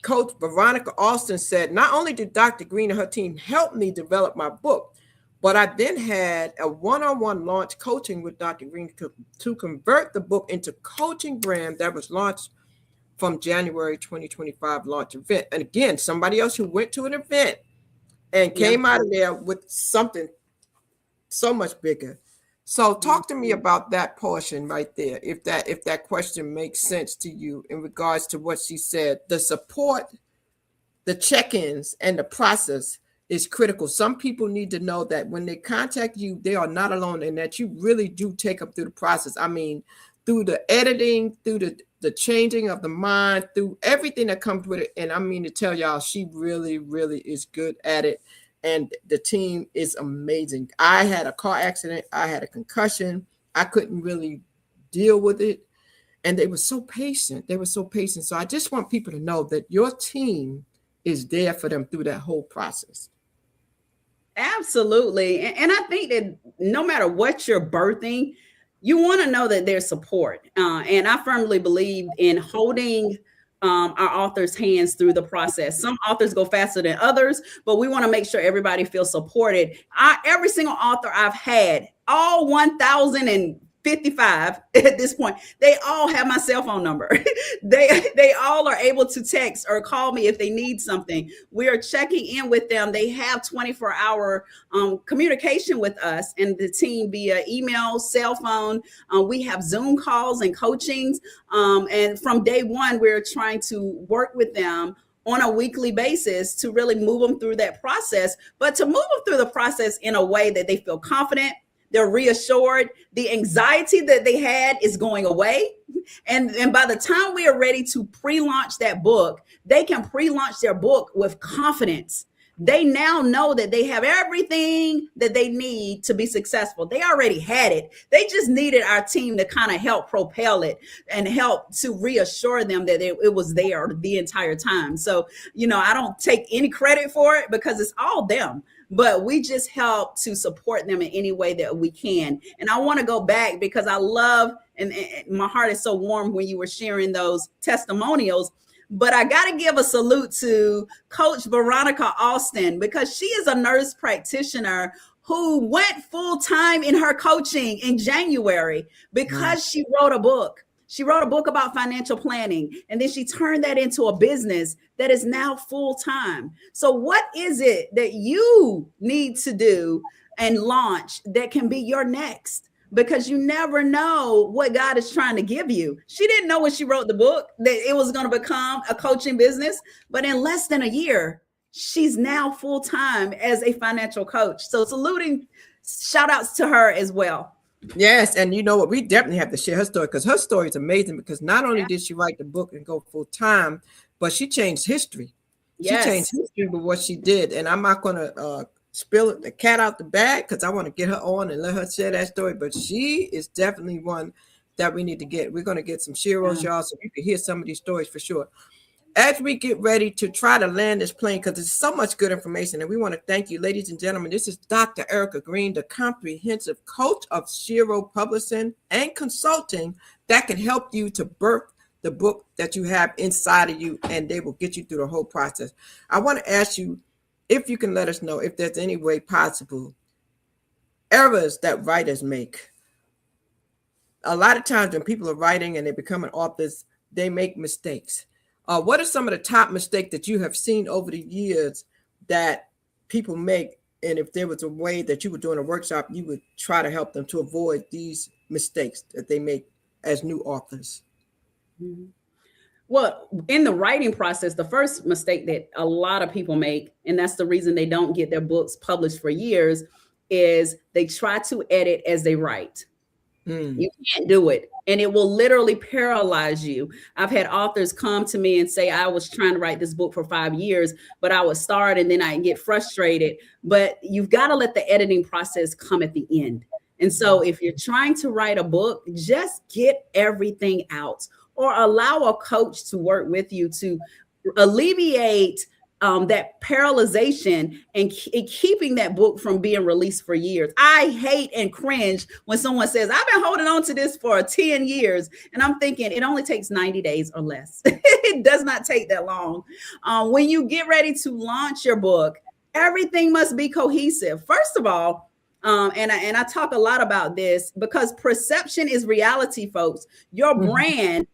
Coach Veronica Austin said, not only did Dr. Green and her team help me develop my book, but I then had a one-on-one launch coaching with Dr. Green to convert the book into coaching brand that was launched from January 2025 launch event. And again, somebody else who went to an event and came out of there with something so much bigger. So talk to me about that portion right there, if that question makes sense to you in regards to what she said. The support, the check-ins, and the process is critical. Some people need to know that when they contact you, they are not alone and that you really do take them through the process. I mean, through the editing, through the changing of the mind, through everything that comes with it. And I mean to tell y'all, she really, really is good at it. And the team is amazing. I had a car accident. I had a concussion. I couldn't really deal with it. And they were so patient. So I just want people to know that your team is there for them through that whole process. Absolutely. And I think that no matter what you're birthing, you want to know that there's support. And I firmly believe in holding our authors' hands through the process. Some authors go faster than others, but we want to make sure everybody feels supported. Every single author I've had, all 1,055 at this point, they all have my cell phone number. They all are able to text or call me if they need something. We are checking in with them. They have 24-hour communication with us and the team via email, cell phone. We have Zoom calls and coachings. And from day one, we're trying to work with them on a weekly basis to really move them through that process, but to move them through the process in a way that they feel confident. They're reassured. The anxiety that they had is going away. And by the time we are ready to pre-launch that book, they can pre-launch their book with confidence. They now know that they have everything that they need to be successful. They already had it. They just needed our team to kind of help propel it and help to reassure them that it was there the entire time. So, I don't take any credit for it because it's all them. But we just help to support them in any way that we can. And I want to go back because I love, and my heart is so warm when you were sharing those testimonials. But I got to give a salute to Coach Veronica Austin because she is a nurse practitioner who went full time in her coaching in January because she wrote a book. She wrote a book about financial planning, and then she turned that into a business that is now full time. So what is it that you need to do and launch that can be your next? Because you never know what God is trying to give you. She didn't know when she wrote the book that it was going to become a coaching business, but in less than a year, she's now full time as a financial coach. So shout outs to her as well. Yes, and you know what? We definitely have to share her story because her story is amazing because not only did she write the book and go full time, but she changed history. Yes. She changed history with what she did. And I'm not going to spill the cat out the bag because I want to get her on and let her share that story. But she is definitely one that we need to get. We're going to get some Sheros, y'all, so you can hear some of these stories for sure. As we get ready to try to land this plane, because there's so much good information, and we want to thank you, ladies and gentlemen. This is Dr. Erica Green, the comprehensive coach of SHERO Publishing and Consulting that can help you to birth the book that you have inside of you, and they will get you through the whole process. I want to ask you if you can let us know if there's any way possible errors that writers make. A lot of times when people are writing and they become authors, they make mistakes. What are some of the top mistakes that you have seen over the years that people make? And if there was a way that you were doing a workshop, you would try to help them to avoid these mistakes that they make as new authors. Well, in the writing process, the first mistake that a lot of people make, and that's the reason they don't get their books published for years, is they try to edit as they write. You can't do it. And it will literally paralyze you. I've had authors come to me and say, I was trying to write this book for 5 years, but I would start and then I get frustrated. But you've got to let the editing process come at the end. And so if you're trying to write a book, just get everything out, or allow a coach to work with you to alleviate that paralyzation and keeping that book from being released for years. I hate and cringe when someone says, I've been holding on to this for 10 years. And I'm thinking it only takes 90 days or less. It does not take that long. When you get ready to launch your book, everything must be cohesive. First of all, and I talk a lot about this because perception is reality, folks. Your brand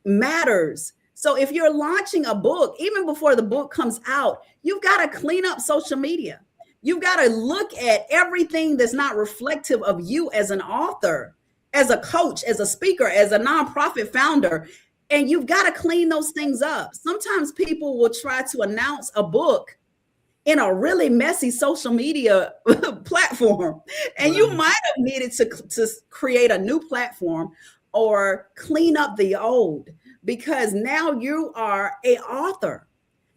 matters. So if you're launching a book, even before the book comes out, you've got to clean up social media. You've got to look at everything that's not reflective of you as an author, as a coach, as a speaker, as a nonprofit founder. And you've got to clean those things up. Sometimes people will try to announce a book in a really messy social media platform. And you might have needed to create a new platform or clean up the old, because now you are an author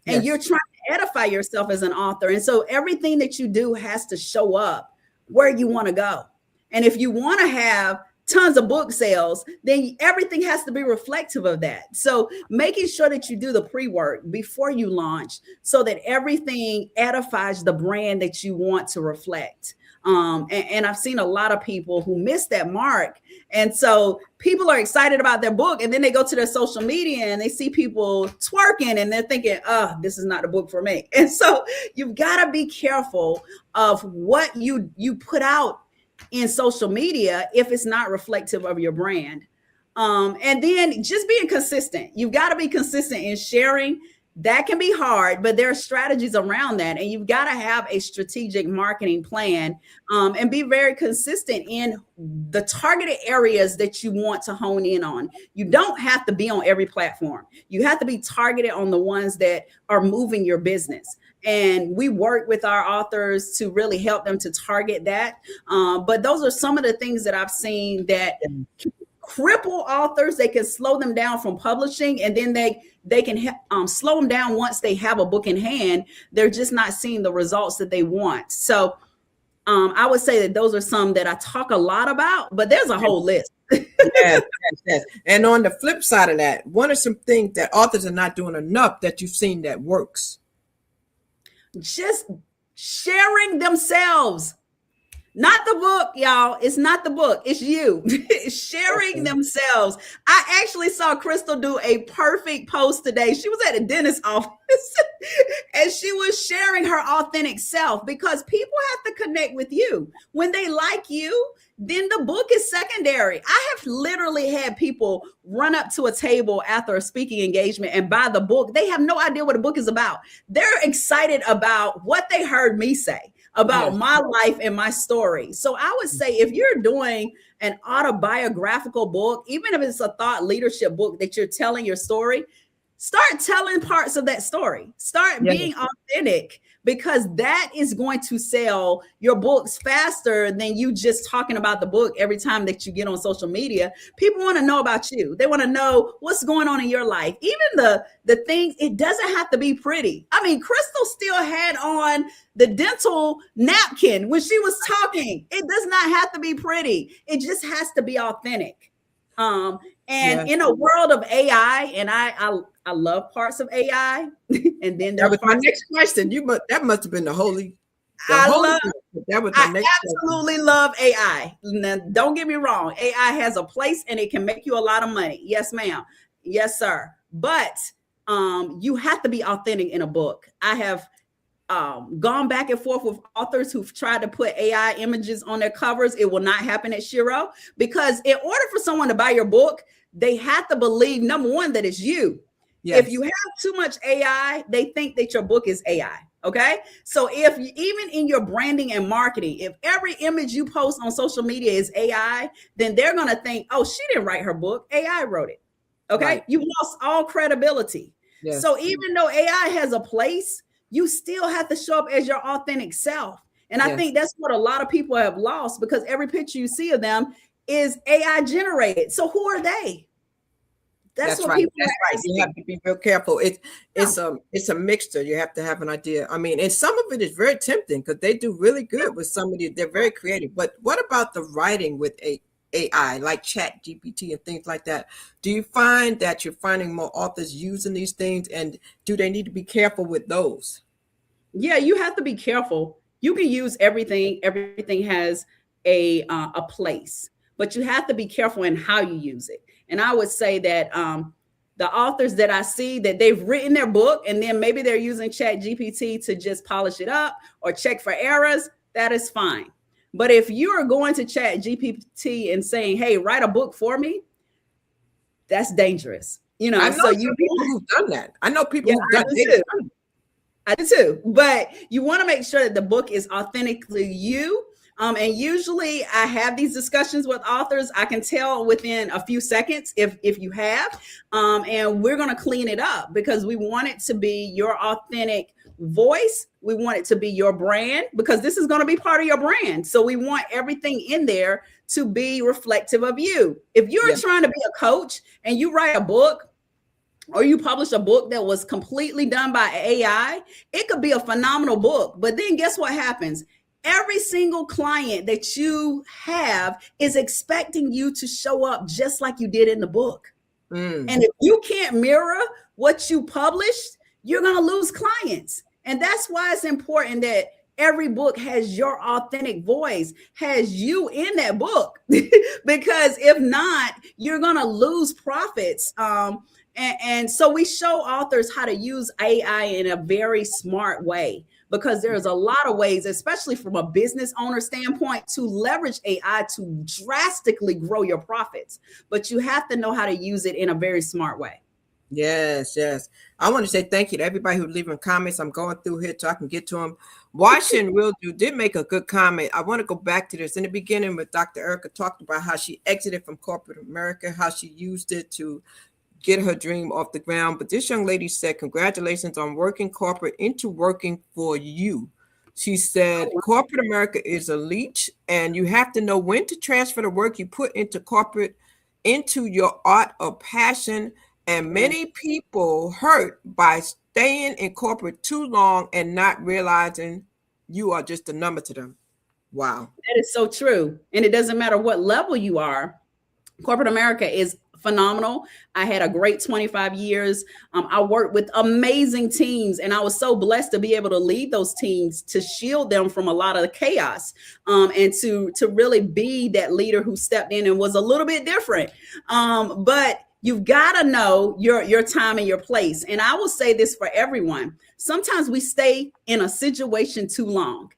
and you're trying to edify yourself as an author. And so everything that you do has to show up where you want to go. And if you want to have tons of book sales, then everything has to be reflective of that. So making sure that you do the pre-work before you launch so that everything edifies the brand that you want to reflect. And I've seen a lot of people who miss that mark. And so people are excited about their book, and then they go to their social media and they see people twerking and they're thinking, oh, this is not a book for me. And so you've got to be careful of what you put out in social media if it's not reflective of your brand. And then just being consistent. You've got to be consistent in sharing. That can be hard, but there are strategies around that. And you've got to have a strategic marketing plan and be very consistent in the targeted areas that you want to hone in on. You don't have to be on every platform. You have to be targeted on the ones that are moving your business. And we work with our authors to really help them to target that. But those are some of the things that I've seen that cripple authors. They can slow them down from publishing, and then they can slow them down once they have a book in hand. They're just not seeing the results that they want. So I would say that those are some that I talk a lot about, but there's a whole list. Yes. And on the flip side of that, what are some things that authors are not doing enough that you've seen that works? Just sharing themselves. Not the book, y'all. It's not the book. It's you. Sharing themselves. I actually saw Crystal do a perfect post today. She was at a dentist's office and she was sharing her authentic self, because people have to connect with you. When they like you, then the book is secondary. I have literally had people run up to a table after a speaking engagement and buy the book. They have no idea what the book is about. They're excited about what they heard me say about my life and my story. So I would say if you're doing an autobiographical book, even if it's a thought leadership book that you're telling your story, start telling parts of that story. Start being authentic, because that is going to sell your books faster than you just talking about the book every time that you get on social media. People want to know about you. They want to know what's going on in your life. Even the things, it doesn't have to be pretty. I mean, Crystal still had on the dental napkin when she was talking. It does not have to be pretty. It just has to be authentic. In a world of AI, and I love parts of AI. And then that was my next question. That must have been the holy. I absolutely love AI. Now, don't get me wrong. AI has a place and it can make you a lot of money. Yes, ma'am. Yes, sir. But you have to be authentic in a book. I have gone back and forth with authors who've tried to put AI images on their covers. It will not happen at SHERO, because in order for someone to buy your book, they have to believe, number one, that it's you. Yes. If you have too much AI, they think that your book is AI. Okay. So if you, even in your branding and marketing, if every image you post on social media is AI, then they're going to think, oh, she didn't write her book. AI wrote it. Okay. Right. You've lost all credibility. Yes. So even though AI has a place, you still have to show up as your authentic self. And I Yes. think that's what a lot of people have lost, because every picture you see of them is AI generated. So who are they? That's what Right. people That's are right. You have asking. to be real careful. Yeah. It's a mixture. You have to have an idea. I mean, and some of it is very tempting because they do really good with somebody. They're very creative. But what about the writing with AI, like Chat GPT and things like that? Do you find that you're finding more authors using these things, and do they need to be careful with those? Yeah, you have to be careful. You can use everything. Everything has a place, but you have to be careful in how you use it. And I would say that the authors that I see that they've written their book and then maybe they're using Chat GPT to just polish it up or check for errors, that is fine. But if you are going to Chat GPT and saying, "Hey, write a book for me," that's dangerous. I know So some people who've done that. I know people yeah, who've I done do it. too. I do too. But you want to make sure that the book is authentically you. And usually I have these discussions with authors. I can tell within a few seconds if you have. And we're going to clean it up because we want it to be your authentic voice. We want it to be your brand, because this is going to be part of your brand. So we want everything in there to be reflective of you. If you're Yeah. trying to be a coach and you write a book, or you publish a book that was completely done by AI, it could be a phenomenal book. But then guess what happens? Every single client that you have is expecting you to show up just like you did in the book. And if you can't mirror what you published, you're going to lose clients. And that's why it's important that every book has your authentic voice, has you in that book, because if not, you're going to lose profits. And so we show authors how to use AI in a very smart way, because there's a lot of ways, especially from a business owner standpoint, to leverage AI to drastically grow your profits. But you have to know how to use it in a very smart way. Yes, yes. I want to say thank you to everybody who's leaving comments. I'm going through here so I can get to them. Washington Will Do did make a good comment. I want to go back to this. In the beginning, with Dr. Erica talked about how she exited from corporate America, how she used it to get her dream off the ground. But this young lady said, congratulations on working corporate into working for you. She said, corporate America is a leech, and you have to know when to transfer the work you put into corporate into your art or passion. And many people hurt by staying in corporate too long and not realizing you are just a number to them. Wow. That is so true. And it doesn't matter what level you are. Corporate America is phenomenal. I had a great 25 years. I worked with amazing teams, and I was so blessed to be able to lead those teams, to shield them from a lot of the chaos, and to really be that leader who stepped in and was a little bit different. But you've got to know your time and your place. And I will say this for everyone. Sometimes we stay in a situation too long,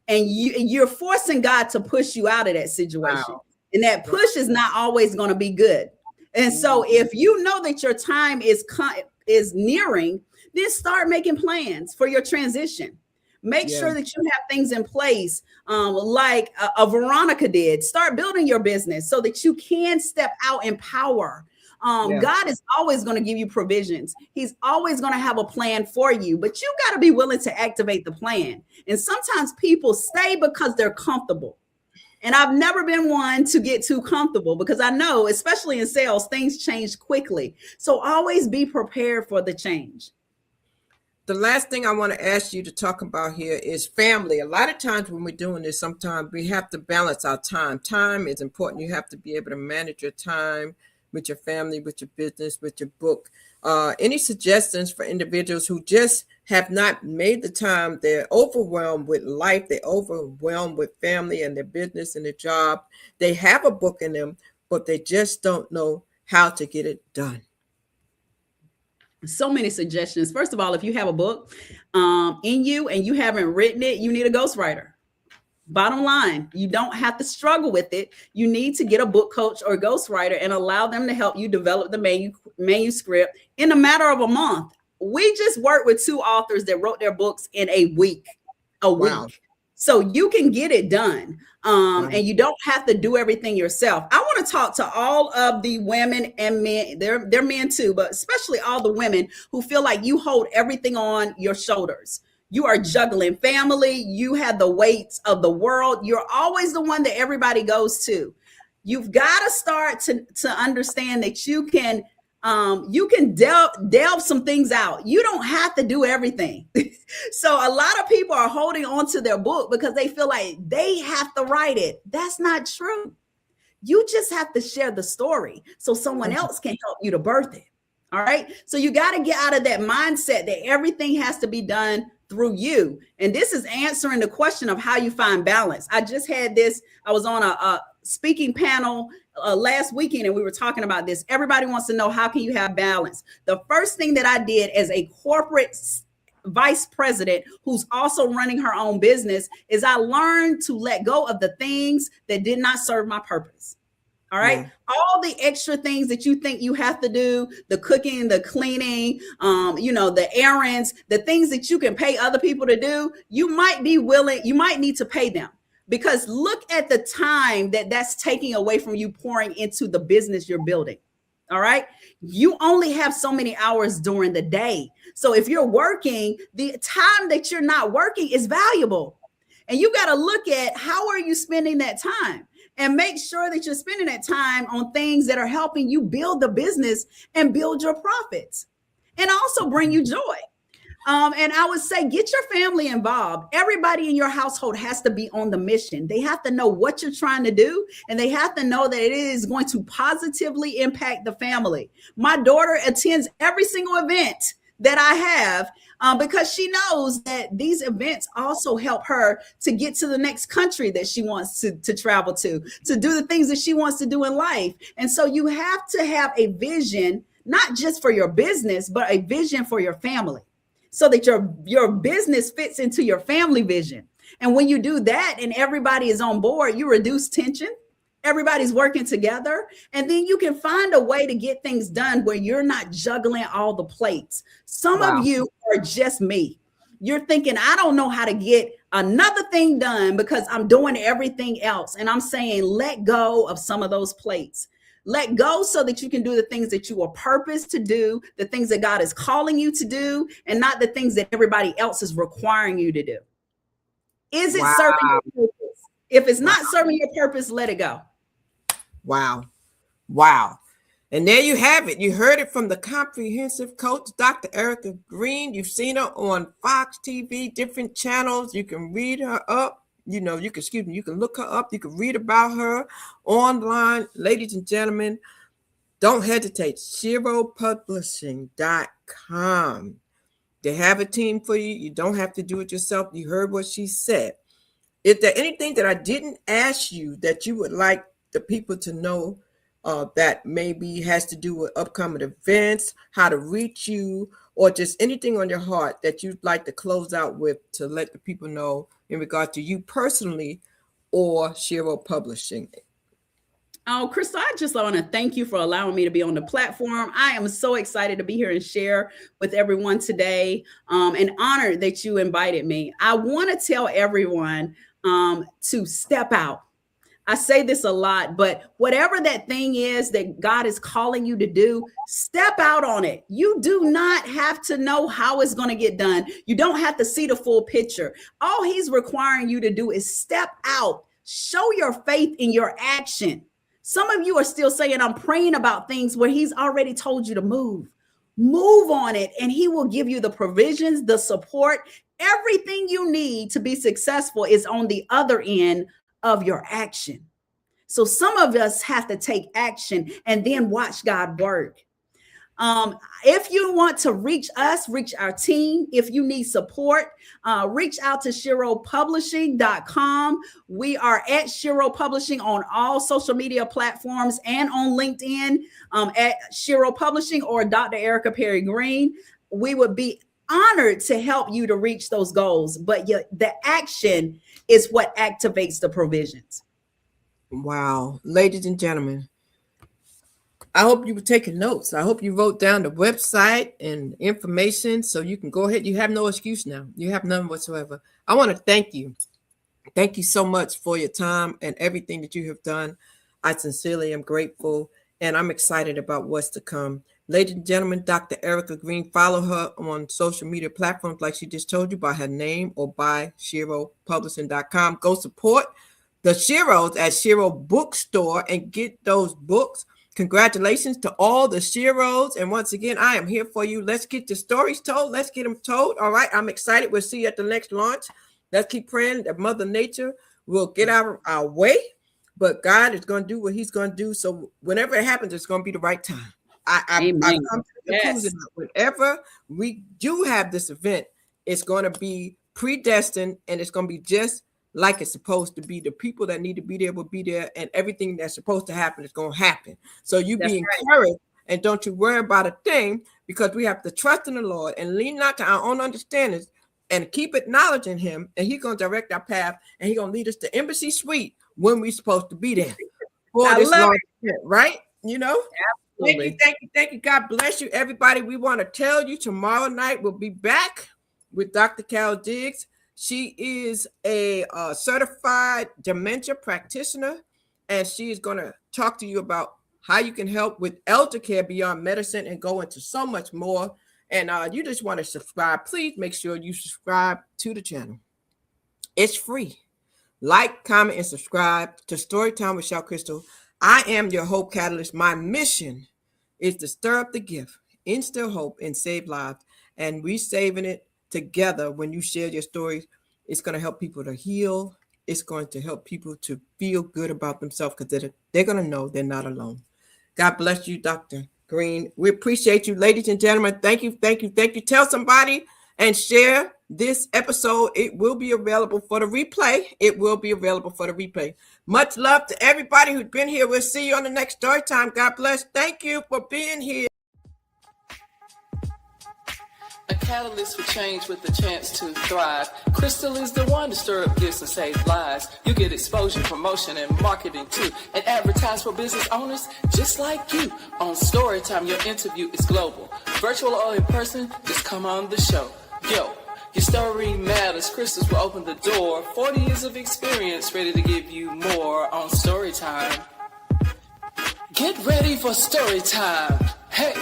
and you're forcing God to push you out of that situation. Wow. And that push is not always going to be good. And so if you know that your time is nearing, then start making plans for your transition. Make sure that you have things in place, like a Veronica did. Start building your business so that you can step out in power. God is always going to give you provisions. He's always going to have a plan for you, but you got to be willing to activate the plan. And sometimes people stay because they're comfortable. And I've never been one to get too comfortable, because I know, especially in sales, things change quickly. So always be prepared for the change. The last thing I want to ask you to talk about here is family. A lot of times when we're doing this, sometimes we have to balance our time. Time is important. You have to be able to manage your time with your family, with your business, with your book. Any suggestions for individuals who just have not made the time? They're overwhelmed with life. They're overwhelmed with family and their business and their job. They have a book in them, but they just don't know how to get it done. So many suggestions. First of all, if you have a book in you and you haven't written it, you need a ghostwriter. Bottom line, you don't have to struggle with it. You need to get a book coach or ghostwriter and allow them to help you develop the manuscript in a matter of a month. We just worked with 2 authors that wrote their books in a week. Wow. So you can get it done. And you don't have to do everything yourself. I want want to talk to all of the women and men. They're men too, but especially all the women who feel like you hold everything on your shoulders. You are juggling family. You have the weights of the world. You're always the one that everybody goes to. You've got to start to understand that you can delve some things out. You don't have to do everything. So a lot of people are holding on to their book because they feel like they have to write it. That's not true. You just have to share the story so someone else can help you to birth it. All right. So you got to get out of that mindset that everything has to be done through you. And this is answering the question of how you find balance. I just had this. I was on a speaking panel last weekend, and we were talking about this. Everybody wants to know, how can you have balance? The first thing that I did as a corporate vice president who's also running her own business is I learned to let go of the things that did not serve my purpose. All right. Yeah. All the extra things that you think you have to do, the cooking, the cleaning, the errands, the things that you can pay other people to do, you might need to pay them, because look at the time that's taking away from you pouring into the business you're building. All right. You only have so many hours during the day. So if you're working, the time that you're not working is valuable. And you got to look at how are you spending that time, and make sure that you're spending that time on things that are helping you build the business and build your profits and also bring you joy. And I would say, get your family involved. Everybody in your household has to be on the mission. They have to know what you're trying to do, and they have to know that it is going to positively impact the family. My daughter attends every single event that I have because she knows that these events also help her to get to the next country that she wants to travel to do the things that she wants to do in life. And so you have to have a vision, not just for your business, but a vision for your family, so that your business fits into your family vision. And when you do that and everybody is on board, you reduce tension. Everybody's working together, and then you can find a way to get things done where you're not juggling all the plates. Some of you are just me. You're thinking, I don't know how to get another thing done because I'm doing everything else. And I'm saying, let go of some of those plates. Let go so that you can do the things that you were purposed to do, the things that God is calling you to do, and not the things that everybody else is requiring you to do. Is it serving your purpose? If it's not serving your purpose, let it go. Wow. And there you have it. You heard it from the comprehensive coach, Dr. Erica Green. You've seen her on Fox TV, different channels. You can read her up. You can look her up. You can read about her online. Ladies and gentlemen, don't hesitate. SHEROpublishing.com. They have a team for you. You don't have to do it yourself. You heard what she said. Is there anything that I didn't ask you that you would like the people to know that maybe has to do with upcoming events, how to reach you, or just anything on your heart that you'd like to close out with to let the people know in regard to you personally or SHERO Publishing? Oh, Crystal, I just want to thank you for allowing me to be on the platform. I am so excited to be here and share with everyone today, and honored that you invited me. I want to tell everyone to step out. I say this a lot, but whatever that thing is that God is calling you to do, step out on it. You do not have to know how it's going to get done. You don't have to see the full picture. All he's requiring you to do is step out, show your faith in your action. Some of you are still saying, I'm praying about things where he's already told you to move. Move on it, and he will give you the provisions, the support. Everything you need to be successful is on the other end of your action. So some of us have to take action and then watch God work. If you want to reach us, reach our team. If you need support, reach out to SHEROpublishing.com. We are at SHERO Publishing on all social media platforms and on LinkedIn at SHERO Publishing or Dr. Erica Perry Green. We would be honored to help you to reach those goals, but the action is what activates the provisions. Wow. Ladies and gentlemen, I hope you were taking notes. I hope you wrote down the website and information so you can go ahead. You have no excuse now. You have none whatsoever. I want to thank you. Thank you so much for your time and everything that you have done. I sincerely am grateful, and I'm excited about what's to come. Ladies and gentlemen, Dr. Erica Green, follow her on social media platforms like she just told you by her name or by SHEROpublishing.com. Go support the Sheros at Shero Bookstore and get those books. Congratulations to all the Sheros. And once again, I am here for you. Let's get the stories told. Let's get them told. All right. I'm excited. We'll see you at the next launch. Let's keep praying that Mother Nature will get out of our way. But God is going to do what he's going to do. So whenever it happens, it's going to be the right time. I've come to the conclusion that whenever we do have this event, it's going to be predestined and it's going to be just like it's supposed to be. The people that need to be there will be there, and everything that's supposed to happen is going to happen. So you be encouraged, and don't you worry about a thing, because we have to trust in the Lord and lean not to our own understandings and keep acknowledging him, and he's going to direct our path, and he's going to lead us to Embassy Suite when we're supposed to be there for this long event, right? You know? Absolutely. Thank you. God bless you, everybody. We want to tell you tomorrow night we'll be back with Dr. Carol Diggs. She is a certified dementia practitioner, and she is going to talk to you about how you can help with elder care beyond medicine and go into so much more. And you just want to subscribe. Please make sure you subscribe to the channel. It's free. Like, comment, and subscribe to Storytime with Shao Crystal. I am your hope catalyst. My mission is to stir up the gift, instill hope, and save lives. And we saving it together. When you share your stories, it's going to help people to heal. It's going to help people to feel good about themselves, because they're going to know they're not alone. God bless you, Dr. Green. We appreciate you, ladies and gentlemen. Thank you. Tell somebody and share this episode. It will be available for the replay. Much love to everybody who's been here. We'll see you on the next story time. God bless. Thank you for being here. A catalyst for change with the chance to thrive. Crystal is the one to stir up gifts and save lives. You get exposure, promotion, and marketing too. And advertise for business owners just like you. On Storytime, your interview is global. Virtual or in person, just come on the show. Yo, your story matters. Crystals will open the door. 40 years of experience, ready to give you more on Storytime. Get ready for Storytime. Hey!